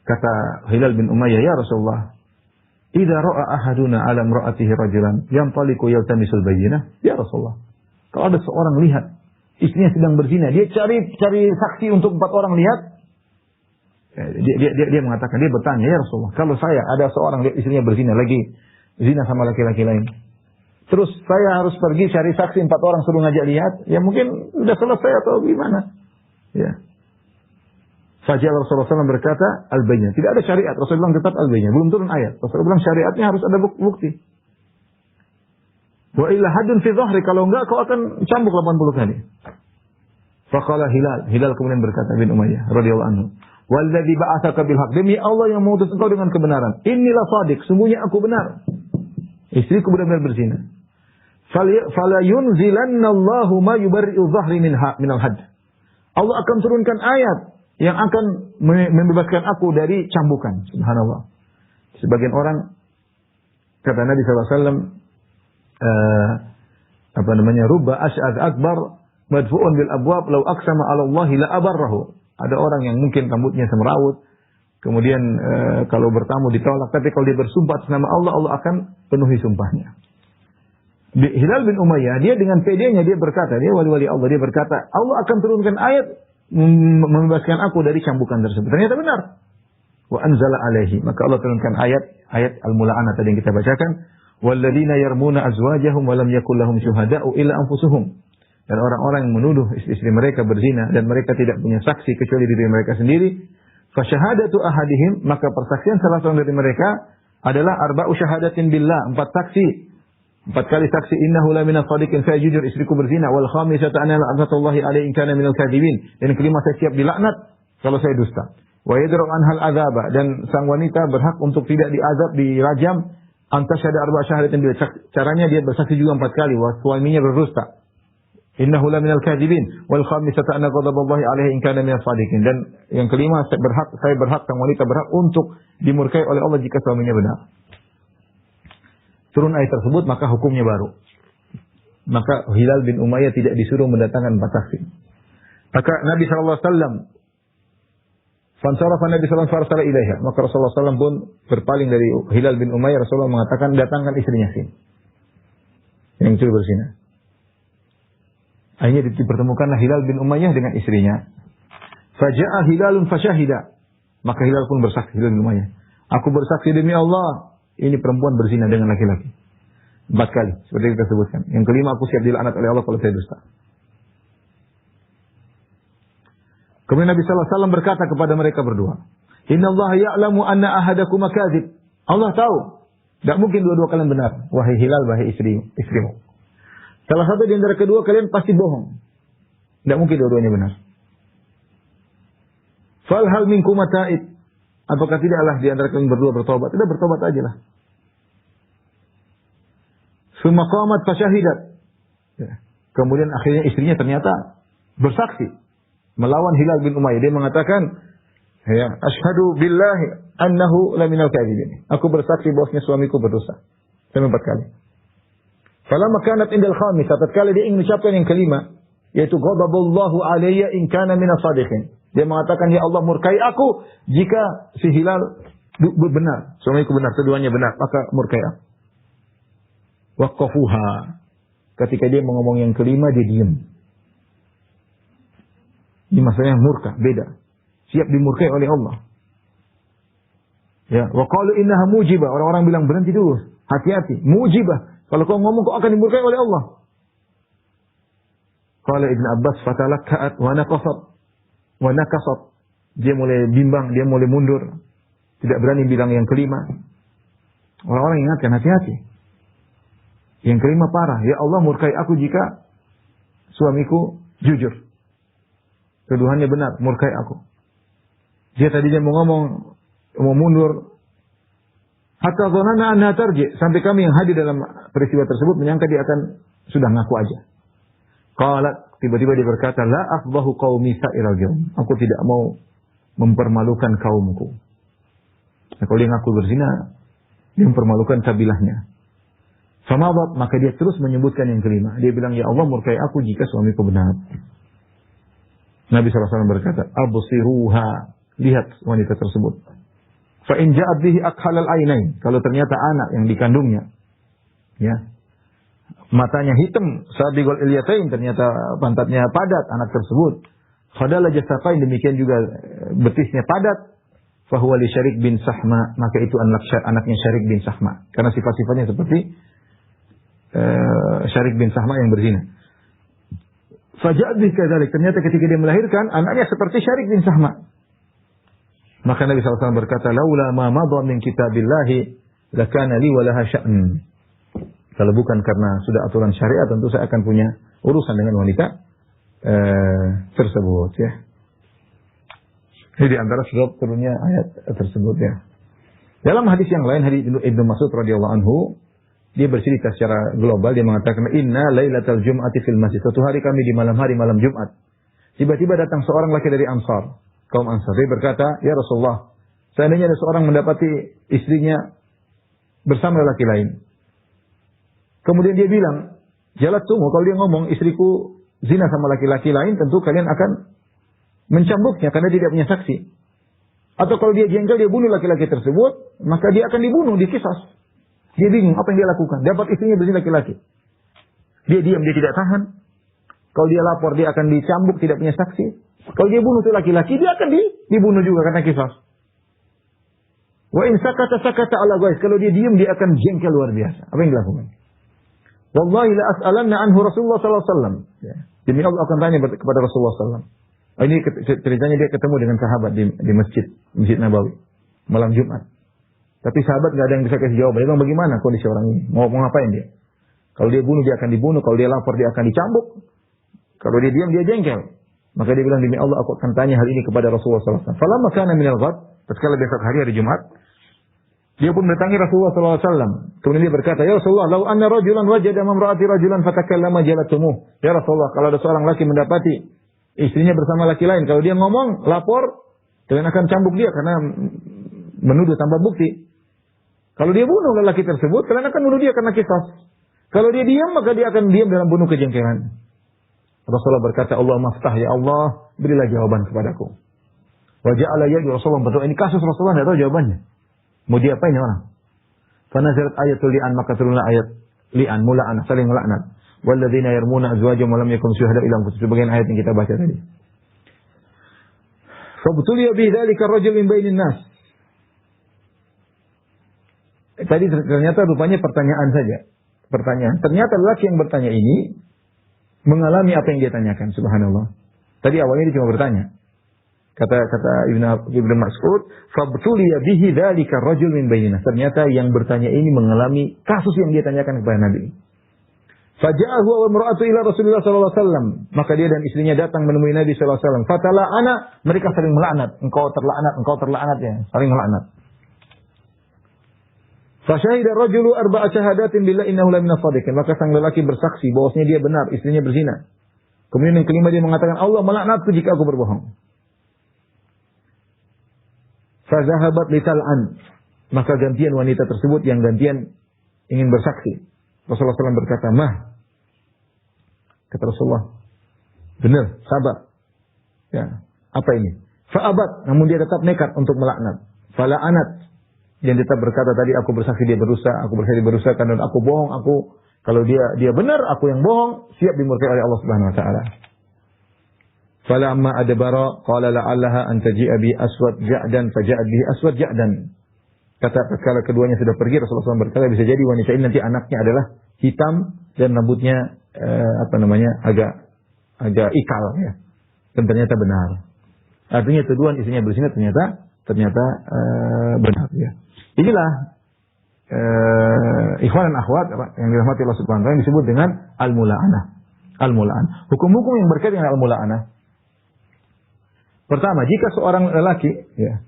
Kata Hilal bin Umayyah, ya Rasulullah, idza ra'a ahaduna 'ala imra'atihi rajulan yantaliqu yaltamisul bayyinah, ya Rasulullah, kalau ada seorang lihat istrinya sedang berzina, dia cari saksi untuk 4 orang lihat. Dia mengatakan, dia bertanya, ya Rasulullah, kalau saya ada seorang lihat istrinya berzina, lagi zina sama laki-laki lain, terus saya harus pergi cari saksi 4 orang suruh ngajak lihat, ya mungkin sudah selesai atau gimana. Ya. Fajal Rasulullah SAW berkata, al-bayyinah. Tidak ada syariat. Rasulullah bilang tetap al-bayyinah. Belum turun ayat. Rasulullah bilang syariatnya harus ada bukti. Wa illa hadun fi dhahri, kalau enggak kau akan cambuk 80 kali. Faqala Hilal kemudian berkata bin Umayyah radhiyallahu anhu, "Walladzi ba'atsaka bil haqq, demi Allah yang mengutus engkau dengan kebenaran. Innilah shadiq, sungguhnya aku benar. Istriku benar-benar berzina. Fala yunzilanna Allahu ma yubarri'u dhahri minal hadd." Allah akan turunkan ayat yang akan membebaskan aku dari cambukan. Subhanallah. Sebagian orang, kata Nabi SAW, rubba asy'ad akbar madfu'un bil abwab law aqsama 'ala Allah la abarrahu. Ada orang yang mungkin rambutnya semrawut, kemudian kalau bertamu ditolak, tapi kalau dia bersumpah atas nama Allah, Allah akan penuhi sumpahnya. Hilal bin Umayyah, dia dengan pedenya dia berkata, dia wali-wali Allah, dia berkata, Allah akan turunkan ayat membebaskan aku dari cambukan tersebut. Ternyata benar. Wa anzala alaihi, maka Allah turunkan ayat Al-Mula'anah tadi yang kita bacakan, walladzina yarmuna azwajahum wa lam yakul lahum syuhada'u illa anfusuhum. Dan orang-orang yang menuduh istri-istri mereka berzina dan mereka tidak punya saksi kecuali diri mereka sendiri, fa syahadatu ahadihim, maka persaksian salah seorang dari mereka adalah arba'u syahadatin billah, 4 saksi. 4 kali saksi, innahu la minas shadiqin, saya jujur istriku berzina, wal khamisatu anna la'natullahi alaihi in kana minal kadhibin, dan kelima saya siap dilaknat kalau saya dusta. Wa yadra'u anhal adzaba, dan sang wanita berhak untuk tidak diazab, dirajam, antasyhada arba'a syahadatin billah, caranya dia bersaksi juga 4 kali bahwa suaminya berdusta. Innahu la minal kadhibin wal khamisatu anna ghadaballahi alaihi in kana minas shadiqin, dan yang kelima saya berhak sang wanita berhak untuk dimurkai oleh Allah jika suaminya benar. Turun ayat tersebut, maka hukumnya baru. Maka Hilal bin Umayyah tidak disuruh mendatangkan 4 saksi. Maka Nabi SAW, fansarafa Nabi SAW farsala ilaiha, maka Rasulullah SAW pun berpaling dari Hilal bin Umayyah. Rasulullah mengatakan, datangkan istrinya sini, yang itu berzina. Akhirnya dipertemukanlah Hilal bin Umayyah dengan istrinya. Faja'a Hilalun fasyahida, maka Hilal pun bersaksi, Hilal bin Umayyah, aku bersaksi demi Allah, ini perempuan berzina dengan laki-laki 4 kali, seperti kita sebutkan. Yang kelima, aku siap dilaknat oleh Allah kalau saya dusta. Kemudian Nabi SAW berkata kepada mereka berdua, Inna Allah ya'lamu anna ahadakum kadzib. Allah tahu, tidak mungkin dua-dua kalian benar, wahai Hilal, wahai istrimu. Salah satu di antara kedua kalian pasti bohong. Tidak mungkin dua-duanya benar. Fal hal minkum ta'id, apakah tidaklah di antara kalian berdua bertobat? Tidak, bertobat ajalah. Summa qamat fasyahidat. Kemudian akhirnya istrinya ternyata bersaksi melawan Hilal bin Umayyah. Dia mengatakan, ya, asyhadu billahi annahu la minal kadhibin. Aku bersaksi bahwasanya suamiku berdosa. Sampai 4 kali. Falamma kanat indal khamisah, tatkala dia ingin mengucapkan yang kelima, yaitu ghadaballahu alayya in kana minas shadiqin. Dia mengatakan, ya Allah murkai aku jika si Hilal benar, suamiku benar, keduanya benar, maka murkai aku. Waqafuha. Ketika dia mengomong yang kelima, dia diam. Ini maksudnya murka, beda. Siap dimurkai oleh Allah. Ya, wa qalu innaha mujibah. Orang-orang bilang berhenti dulu, hati-hati, mujibah. Kalau kau ngomong kau akan dimurkai oleh Allah. Qala Ibn Abbas fatalakkat wa nakasat. Dia mulai bimbang, dia mulai mundur. Tidak berani bilang yang kelima. Orang-orang ingatkan, hati-hati. Yang kelima parah. Ya Allah murkai aku jika suamiku jujur. Tuduhannya benar, murkai aku. Dia tadinya mau ngomong, mau mundur. Hatta dhanana anha tarji, sampai kami yang hadir dalam peristiwa tersebut menyangka dia akan sudah ngaku aja. Qalat, tiba-tiba dia berkata, la afdahu qaumi sa'iral yawm. Aku tidak mau mempermalukan kaumku. Nah, kalau dia ngaku berzina, dia mempermalukan kabilahnya. Famadat, maka dia terus menyebutkan yang kelima. Dia bilang, ya Allah murkai aku jika suamiku benar. Nabi SAW berkata, absiruha, lihat wanita tersebut. Fa in ja'at bihi akhalal ainain, kalau ternyata anak yang dikandungnya, ya, matanya hitam, sabiqul ilyatain, ternyata pantatnya padat anak tersebut. Fadala jasafain, demikian juga betisnya padat. Fa huwa li Syarik bin Sahma, maka itu anaknya Syarik bin Sahma, karena sifat-sifatnya seperti Syarik bin Sahma yang berzina. Faja'at bihi kadzalik, ternyata ketika dia melahirkan anaknya seperti Syarik bin Sahma. Maka Nabi SAW berkata, laula ma madha min kitabillahi lakana li wa laha sya'n. Kalau bukan karena sudah aturan syariat, tentu saya akan punya urusan dengan wanita tersebut ya. Ini di antara sebab turunnya ayat tersebut ya. Dalam hadis yang lain, hadis Ibnu Mas'ud radhiyallahu anhu, dia bercerita secara global, dia mengatakan, "Inna lailatal jum'ati fil masjid." Suatu hari kami di malam Jumat. Tiba-tiba datang seorang laki dari Ansar, kaum Ansar. Dia berkata, "Ya Rasulullah, seandainya ada seorang mendapati istrinya bersama laki lain." Kemudian dia bilang, "Jalattumu," kalau dia ngomong, "Istriku zina sama laki-laki lain," tentu kalian akan mencambuknya karena tidak punya saksi. Atau kalau dia jengkel, dia bunuh laki-laki tersebut, maka dia akan dibunuh, diqisas. Dia bingung apa yang dia lakukan. Dapat istrinya berzina laki-laki. Dia diam, dia tidak tahan. Kalau dia lapor, dia akan dicambuk, tidak punya saksi. Kalau dia bunuh itu laki-laki, dia akan dibunuh juga karena qisas. Wa in sakata ala ghais. Kalau dia diam, dia akan jengkel luar biasa. Apa yang dilakukan? Wallahi la as'alanna anhu Rasulullah sallallahu alaihi wasallam. Demi Allah akan tanya kepada Rasulullah sallallahu alaihi wasallam. Ini ceritanya dia ketemu dengan sahabat di Masjid Nabawi malam Jumat. Tapi sahabat nggak ada yang bisa kasih jawaban. Dia bilang, bagaimana kondisi orang ini? Mau ngapain dia? Kalau dia bunuh, dia akan dibunuh. Kalau dia lapor, dia akan dicambuk. Kalau dia diam, dia jengkel. Maka dia bilang, demi Allah aku akan tanya hal ini kepada Rasulullah SAW. Falamma kana minal ghad, tatkala besok hari Jumat, dia pun mendatangi Rasulullah SAW. Kemudian dia berkata, "Ya Rasulullah, lau anna rajulan wajada mamra'ati rajulan fatakallama jalatumuh." Ya Rasulullah, kalau ada seorang laki mendapati istrinya bersama laki lain, kalau dia ngomong, lapor, kalian akan cambuk dia karena menuduh tanpa bukti. Kalau dia bunuh lelaki tersebut, kalian akan bunuh dia karena qisas. Kalau dia diam, maka dia akan diam dalam bunuh kejengkelan. Rasulullah berkata, "Allah maftah, ya Allah, berilah jawaban kepadaku." Wa ja'ala yadu Rasulullah berdoa. Ini kasus Rasulullah tidak tahu jawabannya. Mau diapain ya orang? Fanazalat ayatul li'an, maka turunlah ayat li'an, mula'an, saling melaknat. Walladzina yarmuna azwajahum wa lam yakun syuhada illa anfusihim. Sebagian ayat yang kita baca tadi. Fabtuliya bi dzalika ar-rajul min bainin nas. Tadi ternyata rupanya pertanyaan saja. Pertanyaan. Ternyata lelaki yang bertanya ini mengalami apa yang dia tanyakan. Subhanallah. Tadi awalnya dia cuma bertanya. Kata Ibnu Mas'ud, "Fabtuliya bihi dzalika ar-rajul min bainina." Ternyata yang bertanya ini mengalami kasus yang dia tanyakan kepada Nabi. Faja'ahu wa imra'atu ila Rasulullah sallallahu alaihi wasallam. Maka dia dan istrinya datang menemui Nabi sallallahu alaihi wasallam. Fatala'ana, mereka saling melaknat. Engkau terlaknat ya, saling melaknat. Fasyahida rajulu arba'a syahadatin billahi innahu la minas shadiqin. Maka sang lelaki bersaksi bahwasanya dia benar, istrinya berzina. Kemudian yang kelima dia mengatakan, "Allah melaknatku jika aku berbohong." Fazahabat lital'an. Maka gantian wanita tersebut yang gantian ingin bersaksi. Rasulullah SAW berkata, "Mah." Kata Rasulullah, "Benar, sabar." Ya, apa ini? Fa'abat, namun dia tetap nekat untuk melaknat. Fala'anat. Dia tetap berkata tadi, aku bersaksi dia berusaha dan aku bohong, kalau dia benar, aku yang bohong, siap dimurkai oleh Allah Subhanahu wa taala. Falamma adbara qala la'allaha an taji'a bi aswad ja'dan faja'at bi aswad ja'dan. Kata kala keduanya sudah pergi, Rasulullah SAW berkata, bisa jadi wanita ini nanti anaknya adalah hitam dan rambutnya agak ikal ya. Dan ternyata benar. Artinya tuduhan istrinya berzina ternyata benar ya. Inilah ikhwan dan akhwat yang dirahmati Allah Subhanahu wa taala yang disebut dengan al-mula'anah. Al-mula'anah. Hukum-hukum yang berkaitan dengan al-mula'anah. Pertama, jika seorang lelaki ya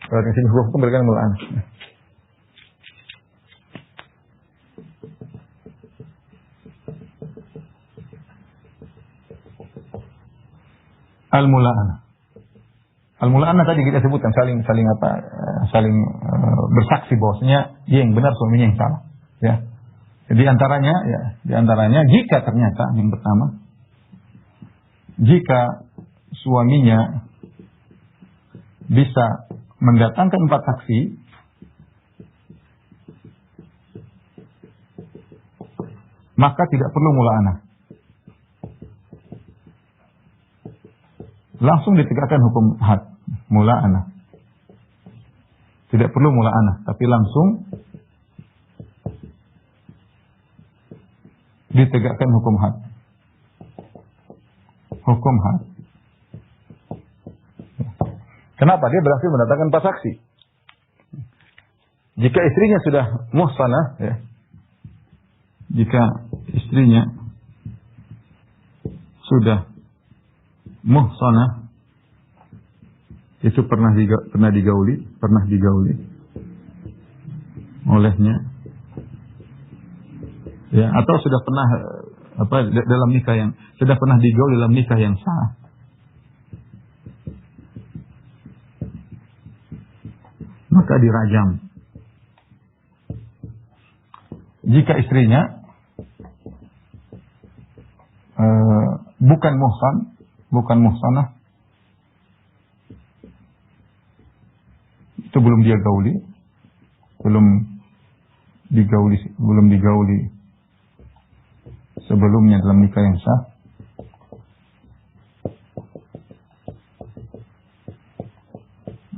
di sini hukum berkaitan dengan al-mula'anah. Al-mula'anah. Al-mula'anah tadi kita sebutkan saling bersaksi bahwasanya dia yang benar, suaminya yang salah. Ya. Di antaranya jika ternyata yang pertama, jika suaminya bisa mendatangkan 4 saksi, maka tidak perlu mula'anah. Langsung ditegakkan hukum had, mula'anah. Tidak perlu mula'anah, tapi langsung ditegakkan hukum had. Hukum had. Kenapa? Dia berhasil mendatangkan 4 saksi. Jika istrinya sudah muhsanah, ya. Jika istrinya sudah muhsanah, itu pernah digauli olehnya, ya, atau sudah pernah dalam nikah yang sudah pernah digauli dalam nikah yang sah, maka dirajam. Jika istrinya bukan muhsanah, itu belum dia gauli, belum digauli sebelumnya dalam nikah yang sah,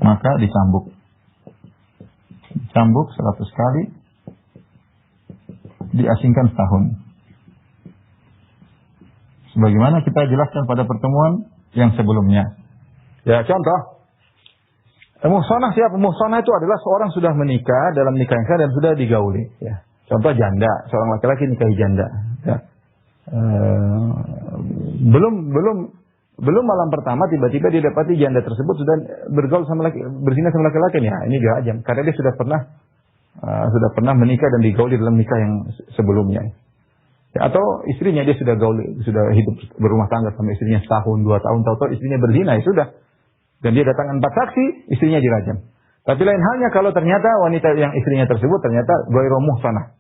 maka dicambuk 100 kali, diasingkan setahun. Sebagaimana kita jelaskan pada pertemuan yang sebelumnya. Ya, contoh. Muhsanah siapa? Muhsanah itu adalah seorang sudah menikah dalam nikah yang sah dan sudah digauli. Ya. Contoh janda, seorang laki-laki nikahi janda. Ya. Belum malam pertama tiba-tiba dia dapati janda tersebut sudah bergaul sama berzina sama laki-laki. Ya, ini dirajam karena dia sudah pernah menikah dan digauli dalam nikah yang sebelumnya. Ya, atau istrinya dia sudah hidup berumah tangga sama istrinya setahun, 2 tahun, tahu-tahu istrinya berzina, ya sudah. Dan dia datangkan 4 saksi, istrinya dirajam. Tapi lain halnya kalau ternyata wanita yang istrinya tersebut ternyata ghairu muhsanah.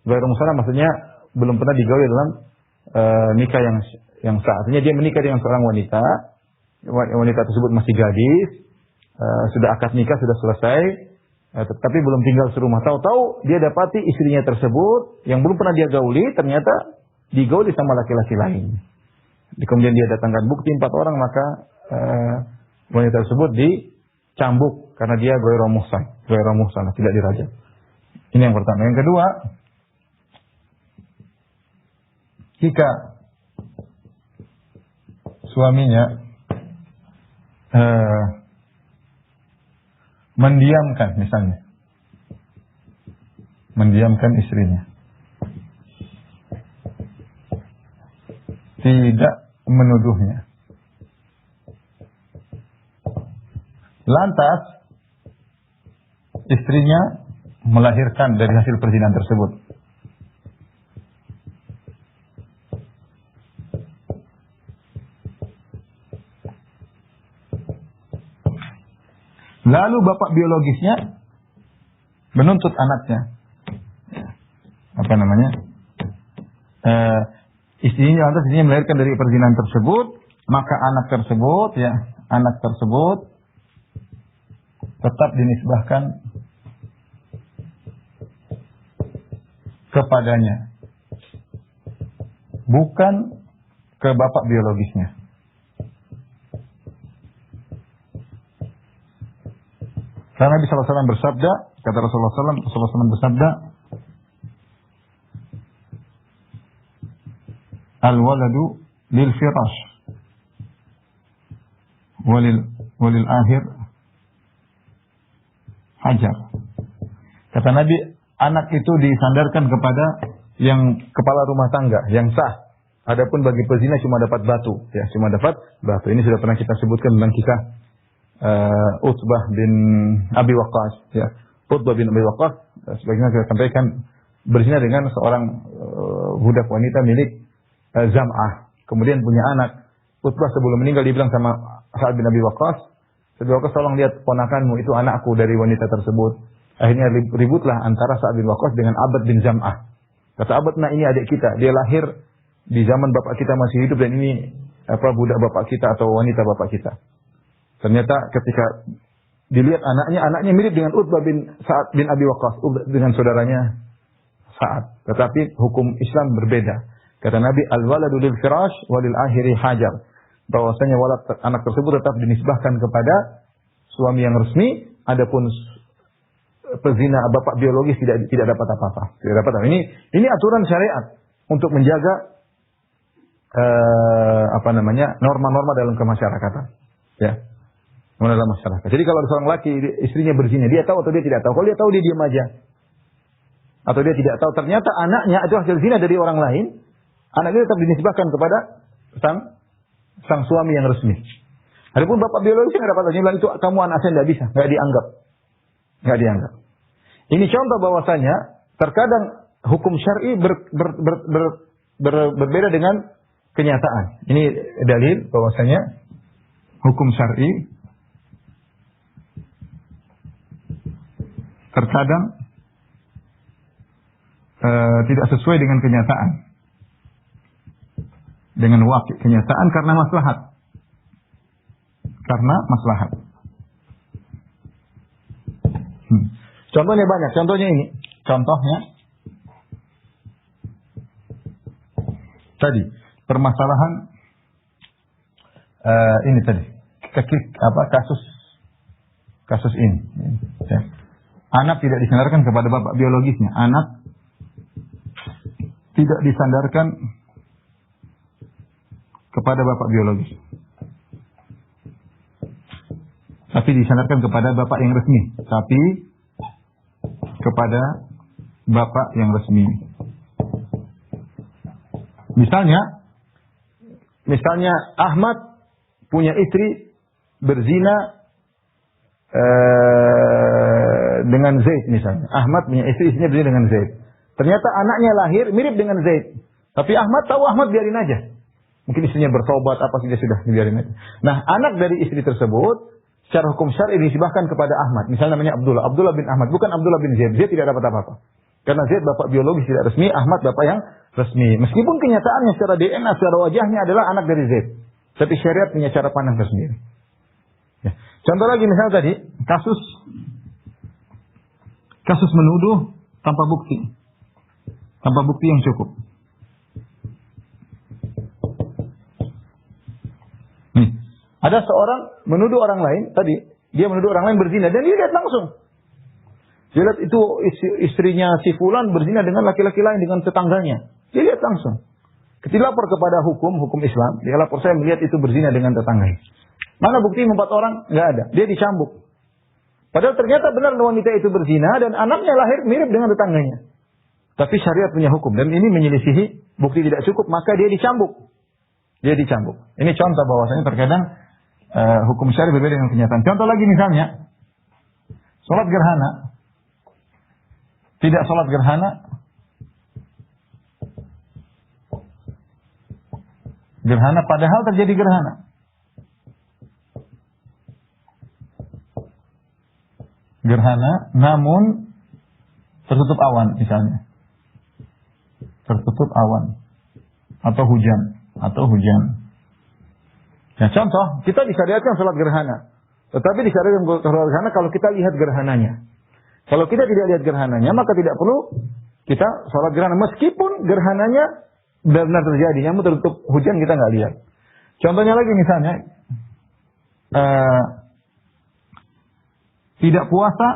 Ghairu muhsanah maksudnya belum pernah digauli dalam nikah yang sah. Artinya dia menikah dengan seorang wanita tersebut masih gadis, sudah akad nikah sudah selesai, tapi belum tinggal serumah. Tahu-tahu dia dapati istrinya tersebut yang belum pernah dia gauli ternyata digauli sama laki-laki lain. Kemudian dia datangkan bukti 4 orang, maka wanita tersebut dicambuk karena dia ghairu muhsanah, tidak dirajam. Ini yang pertama. Yang kedua, jika suaminya mendiamkan istrinya, tidak menuduhnya, lantas istrinya melahirkan dari hasil perzinahan tersebut, lalu bapak biologisnya menuntut anaknya, istrinya melahirkan dari perzinahan tersebut, maka anak tersebut tetap dinisbahkan kepadanya, bukan ke bapak biologisnya. Karena Nabi SAW bersabda, kata Rasulullah SAW bersabda, al-waladu lil firash walil akhir hajar. Kata Nabi, anak itu disandarkan kepada yang kepala rumah tangga, yang sah. Adapun bagi pezina cuma dapat batu, ya, cuma dapat batu. Ini sudah pernah kita sebutkan tentang kisah Utbah bin Abi Waqqas, ya. Utbah bin Abi Waqqas, sebagaimana kita sampaikan, berzina dengan seorang budak wanita milik Zam'ah. Kemudian punya anak. Utbah sebelum meninggal dibilang sama Sa'ad bin Abi Waqqas, tolong lihat ponakanmu, itu anakku dari wanita tersebut. Akhirnya ributlah antara Sa'ad bin Waqqas dengan Abad bin Zam'ah. Kata Abad, nah ini adik kita, dia lahir di zaman bapak kita masih hidup dan ini budak bapak kita atau wanita bapak kita. Ternyata ketika dilihat anaknya mirip dengan Utbah bin Sa'ad bin Abi Waqqas, dengan saudaranya Sa'ad. Tetapi hukum Islam berbeda. Kata Nabi, al-waladu lil firash walil akhiri hajar. Bahwasanya anak tersebut tetap dinisbahkan kepada suami yang resmi, adapun pezina bapak biologis tidak dapat apa-apa. Tidak dapat apa. Ini aturan syariat untuk menjaga norma-norma dalam kemasyarakatan. Ya. dalam masyarakat. Jadi kalau ada seorang laki istrinya berzina, dia tahu atau dia tidak tahu? Kalau dia tahu dia diam aja. Atau dia tidak tahu, ternyata anaknya itu hasil zina dari orang lain, anaknya tetap dinisbahkan kepada sang suami yang resmi. Adapun bapak biologis nggak dapat bilang itu kamu anak saya, nggak bisa, nggak dianggap. Ini contoh bahwasanya terkadang hukum syar'i berbeda dengan kenyataan. Ini dalil bahwasanya hukum syar'i terkadang tidak sesuai dengan kenyataan, dengan wakil kenyataan karena maslahat. Contohnya banyak. Contohnya ini. Contohnya tadi permasalahan ini tadi. Kasus ini. Anak tidak disandarkan kepada bapak biologisnya. Anak tidak disandarkan kepada bapak biologis, tapi disandarkan kepada bapak yang resmi, Misalnya Ahmad punya istri berzina dengan Zaid misalnya. Ahmad punya istrinya berzina dengan Zaid. Ternyata anaknya lahir mirip dengan Zaid. Tapi Ahmad tahu, Ahmad biarin aja. Mungkin istrinya bertobat, apa saja sudah biarin aja. Nah, anak dari istri tersebut secara hukum syar'i disibahkan kepada Ahmad. Misalnya namanya Abdullah bin Ahmad, bukan Abdullah bin Zaid. Zaid tidak dapat apa-apa. Karena Zaid bapak biologis tidak resmi, Ahmad bapak yang resmi. Meskipun kenyataannya secara DNA, secara wajahnya adalah anak dari Zaid. Tapi syariat punya cara pandang tersendiri. Ya. Contoh lagi misalnya tadi, kasus menuduh tanpa bukti yang cukup. Ada seorang menuduh orang lain, tadi dia menuduh orang lain berzina dan dia lihat langsung. Dia lihat itu istrinya si fulan berzina dengan laki-laki lain, dengan tetangganya. Dia lihat langsung. Ketika lapor kepada hukum Islam, dia lapor, saya melihat itu berzina dengan tetangganya. Mana bukti 4 orang? Nggak ada. Dia dicambuk. Padahal ternyata benar wanita itu berzina dan anaknya lahir mirip dengan tetangganya. Tapi syariat punya hukum dan ini menyelisihi, bukti tidak cukup, maka dia dicambuk. Ini contoh bahwasanya terkadang hukum syariat berbeda dengan kenyataan. Contoh lagi misalnya, sholat gerhana. Tidak sholat gerhana. Gerhana padahal terjadi gerhana. Gerhana namun tertutup awan misalnya. Tertutup awan. Atau hujan. Nah, contoh, kita disyariatkan sholat gerhana. Tetapi disyariatkan sholat gerhana kalau kita lihat gerhananya. Kalau kita tidak lihat gerhananya, maka tidak perlu kita sholat gerhana. Meskipun gerhananya benar-benar terjadi, namun tertutup hujan kita nggak lihat. Contohnya lagi misalnya, tidak puasa,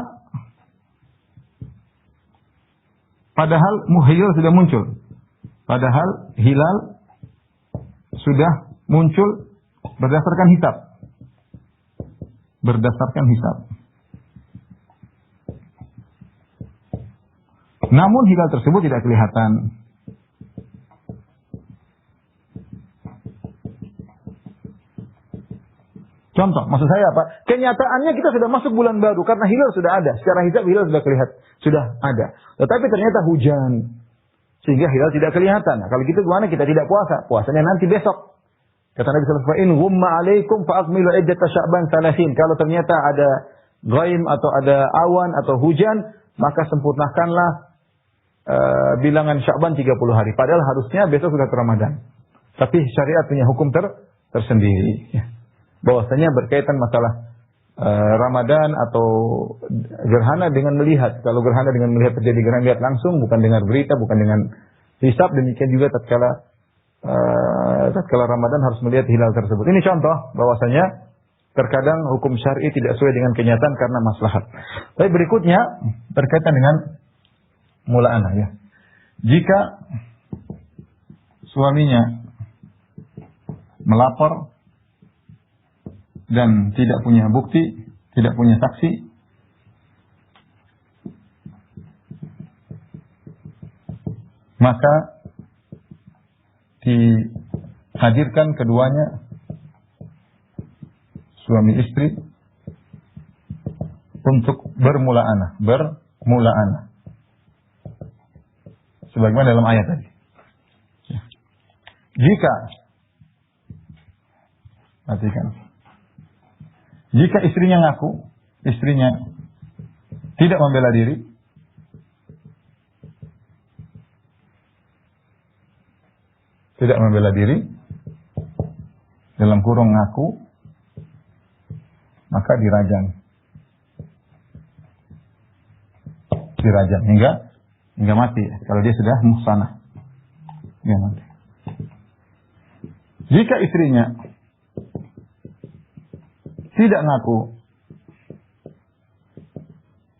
padahal hilal sudah muncul. Padahal hilal sudah muncul berdasarkan hisab. Namun hilal tersebut tidak kelihatan. Contoh, maksud saya apa? Kenyataannya kita sudah masuk bulan baru karena hilal sudah ada. Secara hisab hilal sudah kelihatan, sudah ada. Tetapi ternyata hujan sehingga hilal tidak kelihatan. Nah, kalau gitu gimana? Kita tidak puasa. Puasanya nanti besok. Kata Nabi sallallahu alaihi wasallam, "In ghumma 'alaikum fa akmilu iddata Sya'ban 30." Kalau ternyata ada ghaim atau ada awan atau hujan, maka sempurnakanlah bilangan Sya'ban 30 hari. Padahal harusnya besok sudah ke Ramadan. Tapi syariat punya hukum tersendiri. Ya. Bahwasanya berkaitan masalah Ramadan atau gerhana dengan melihat. Kalau gerhana dengan melihat terjadi gerhana, lihat langsung, bukan dengar berita, bukan dengan hisab. Demikian juga tatkala Ramadan harus melihat hilal tersebut. Ini contoh bahwasanya terkadang hukum syar'i tidak sesuai dengan kenyataan karena maslahat. Tapi berikutnya berkaitan dengan mula anak ya. Jika suaminya melapor dan tidak punya bukti, tidak punya saksi, maka dihadirkan keduanya, suami istri, untuk bermula'anah. Sebagaimana dalam ayat tadi. Jika, perhatikan, jika istrinya ngaku, istrinya tidak membela diri, dalam kurung ngaku, maka dirajam hingga mati. Kalau dia sudah muhsanah, dia mati. Jika istrinya tidak ngaku,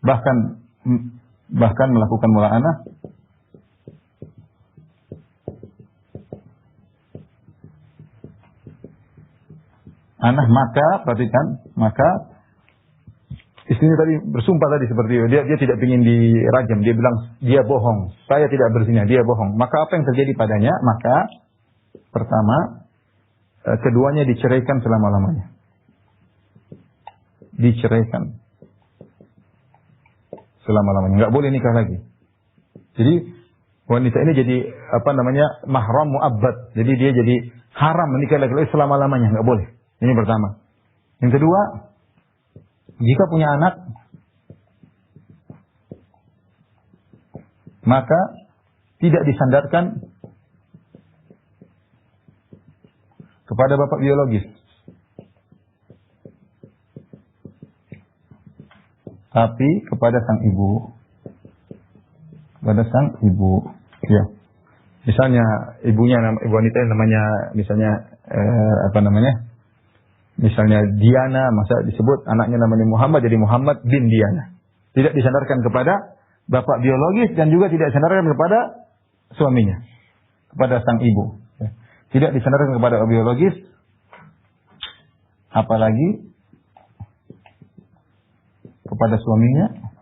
bahkan melakukan mula'anah, maka istrinya tadi bersumpah tadi seperti itu. Dia tidak ingin dirajam. Dia bilang dia bohong. Saya tidak berzina, dia bohong. Maka apa yang terjadi padanya? Maka pertama, keduanya diceraikan selama-lamanya. Diceraikan selama-lamanya. Enggak boleh nikah lagi. Jadi wanita ini jadi mahram mu'abbad. Jadi dia jadi haram menikah lagi selama-lamanya. Enggak boleh. Ini pertama. Yang kedua, jika punya anak, maka tidak disandarkan kepada bapak biologis, tapi kepada sang ibu. Ya. Misalnya ibunya, wanita namanya misalnya Diana, masa disebut anaknya namanya Muhammad, jadi Muhammad bin Diana. Tidak disandarkan kepada bapak biologis dan juga tidak disandarkan kepada suaminya, kepada sang ibu. Tidak disandarkan kepada bapak biologis, apalagi kepada suaminya.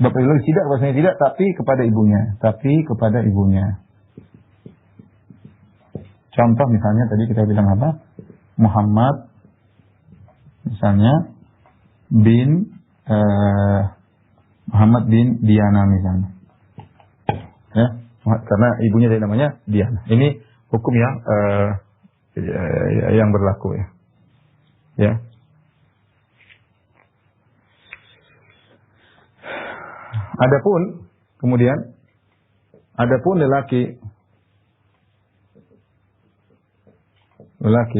Bapak biologis tidak, bahasanya tidak, tapi kepada ibunya. Contoh misalnya tadi kita bilang apa? Muhammad misalnya Muhammad bin Diana misalnya. Ya, karena ibunya dari namanya Diana. Ini hukum yang berlaku ya. Ya. Adapun lelaki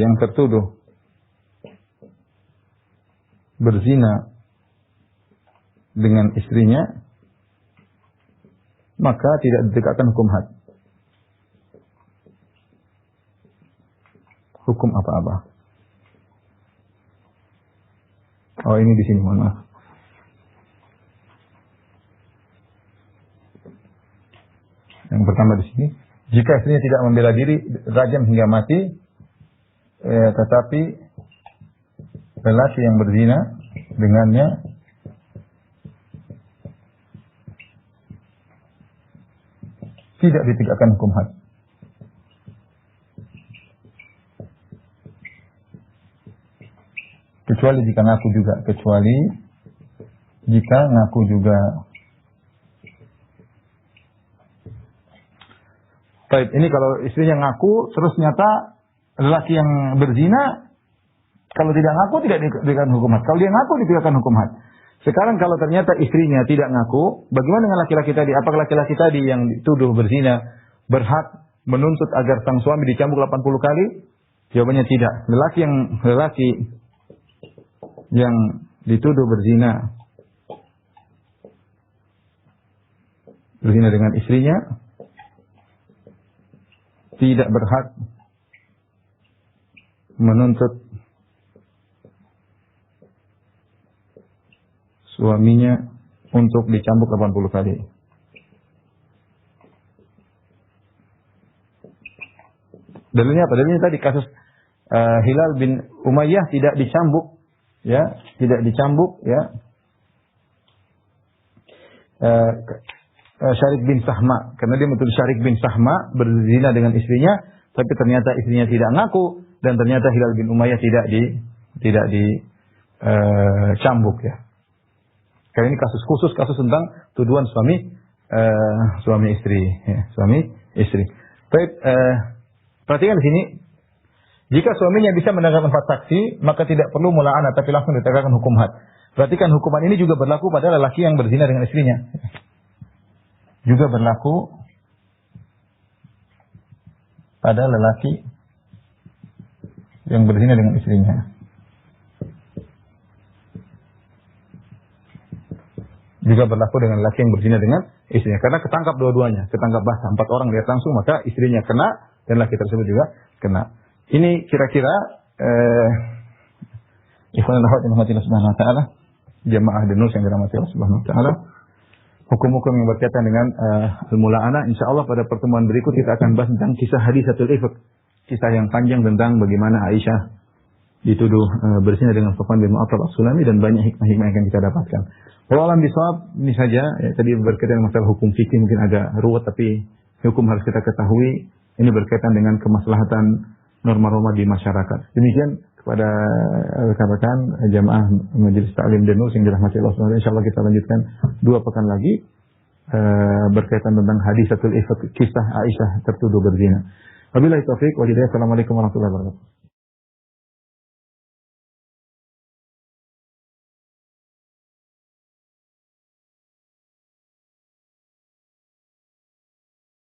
yang tertuduh berzina dengan istrinya, maka tidak ditegakkan hukum had. Hukum apa-apa. Oh, ini di sini, mohon maaf. Yang pertama di sini, jika istrinya tidak membela diri, rajam hingga mati. Tetapi lelaki yang berzina dengannya tidak ditegakkan hukum had. Kecuali jika ngaku juga. Baik, ini kalau istrinya ngaku terus nyata lelaki yang berzina, kalau tidak ngaku tidak diberikan hukum had. Kalau dia ngaku diberikan hukum had. Sekarang kalau ternyata istrinya tidak ngaku, bagaimana dengan laki-laki tadi? Apakah laki-laki tadi yang dituduh berzina berhak menuntut agar sang suami dicambuk 80 kali? Jawabannya tidak. Lelaki yang dituduh berzina dengan istrinya tidak berhak menuntut suaminya untuk dicambuk 80 kali. Dalilnya apa? Dalilnya tadi kasus Hilal bin Umayyah tidak dicambuk, ya, tidak dicambuk, ya. Syarik bin Sahma, karena dia menuduh Syarik bin Sahma berzina dengan istrinya, tapi ternyata istrinya tidak ngaku, dan ternyata Hilal bin Umayyah tidak dicambuk, ya. Karena ini kasus khusus, kasus tentang tuduhan suami istri, ya, suami istri. Baik, perhatikan di sini, jika suaminya bisa mendengarkan 4 saksi, maka tidak perlu mula'anah, tapi langsung ditegakkan hukum had. Perhatikan hukuman ini juga berlaku pada lelaki yang berzina dengan istrinya. Juga berlaku pada lelaki yang berzina dengan istrinya. Juga berlaku dengan lelaki yang berzina dengan istrinya. Karena ketangkap dua-duanya. Ketangkap basah. 4 orang lihat langsung, maka istrinya kena dan lelaki tersebut juga kena. Ini kira-kira ikhwan dan akhwat yang dirahmati Allah Subhanahu wa taala, jamaah Denus yang dirahmati Allah Subhanahu wa taala, hukum-hukum yang berkaitan dengan al-mula'anah, insyaallah pada pertemuan berikut kita akan bahas tentang kisah hadisatul ifk, kisah yang panjang tentang bagaimana Aisyah dituduh berzina dengan Safwan bin Mu'attal as-Sulami, dan banyak hikmah-hikmah yang akan kita dapatkan. Wallahu a'lam bishawab. Ini saja, ya, tadi berkaitan dengan masalah hukum fikih mungkin agak ruwet, tapi hukum harus kita ketahui. Ini berkaitan dengan kemaslahatan norma-norma di masyarakat. Demikian kepada rekan-rekan jamaah Majelis Ta'lim Denus yang dirahmati Allah SWT. Insyaallah kita lanjutkan 2 pekan lagi berkaitan tentang hadisatul ifk, kisah Aisyah tertuduh berzina. Wabillahi taufiq wal hidayah. Assalamualaikum warahmatullahi wabarakatuh.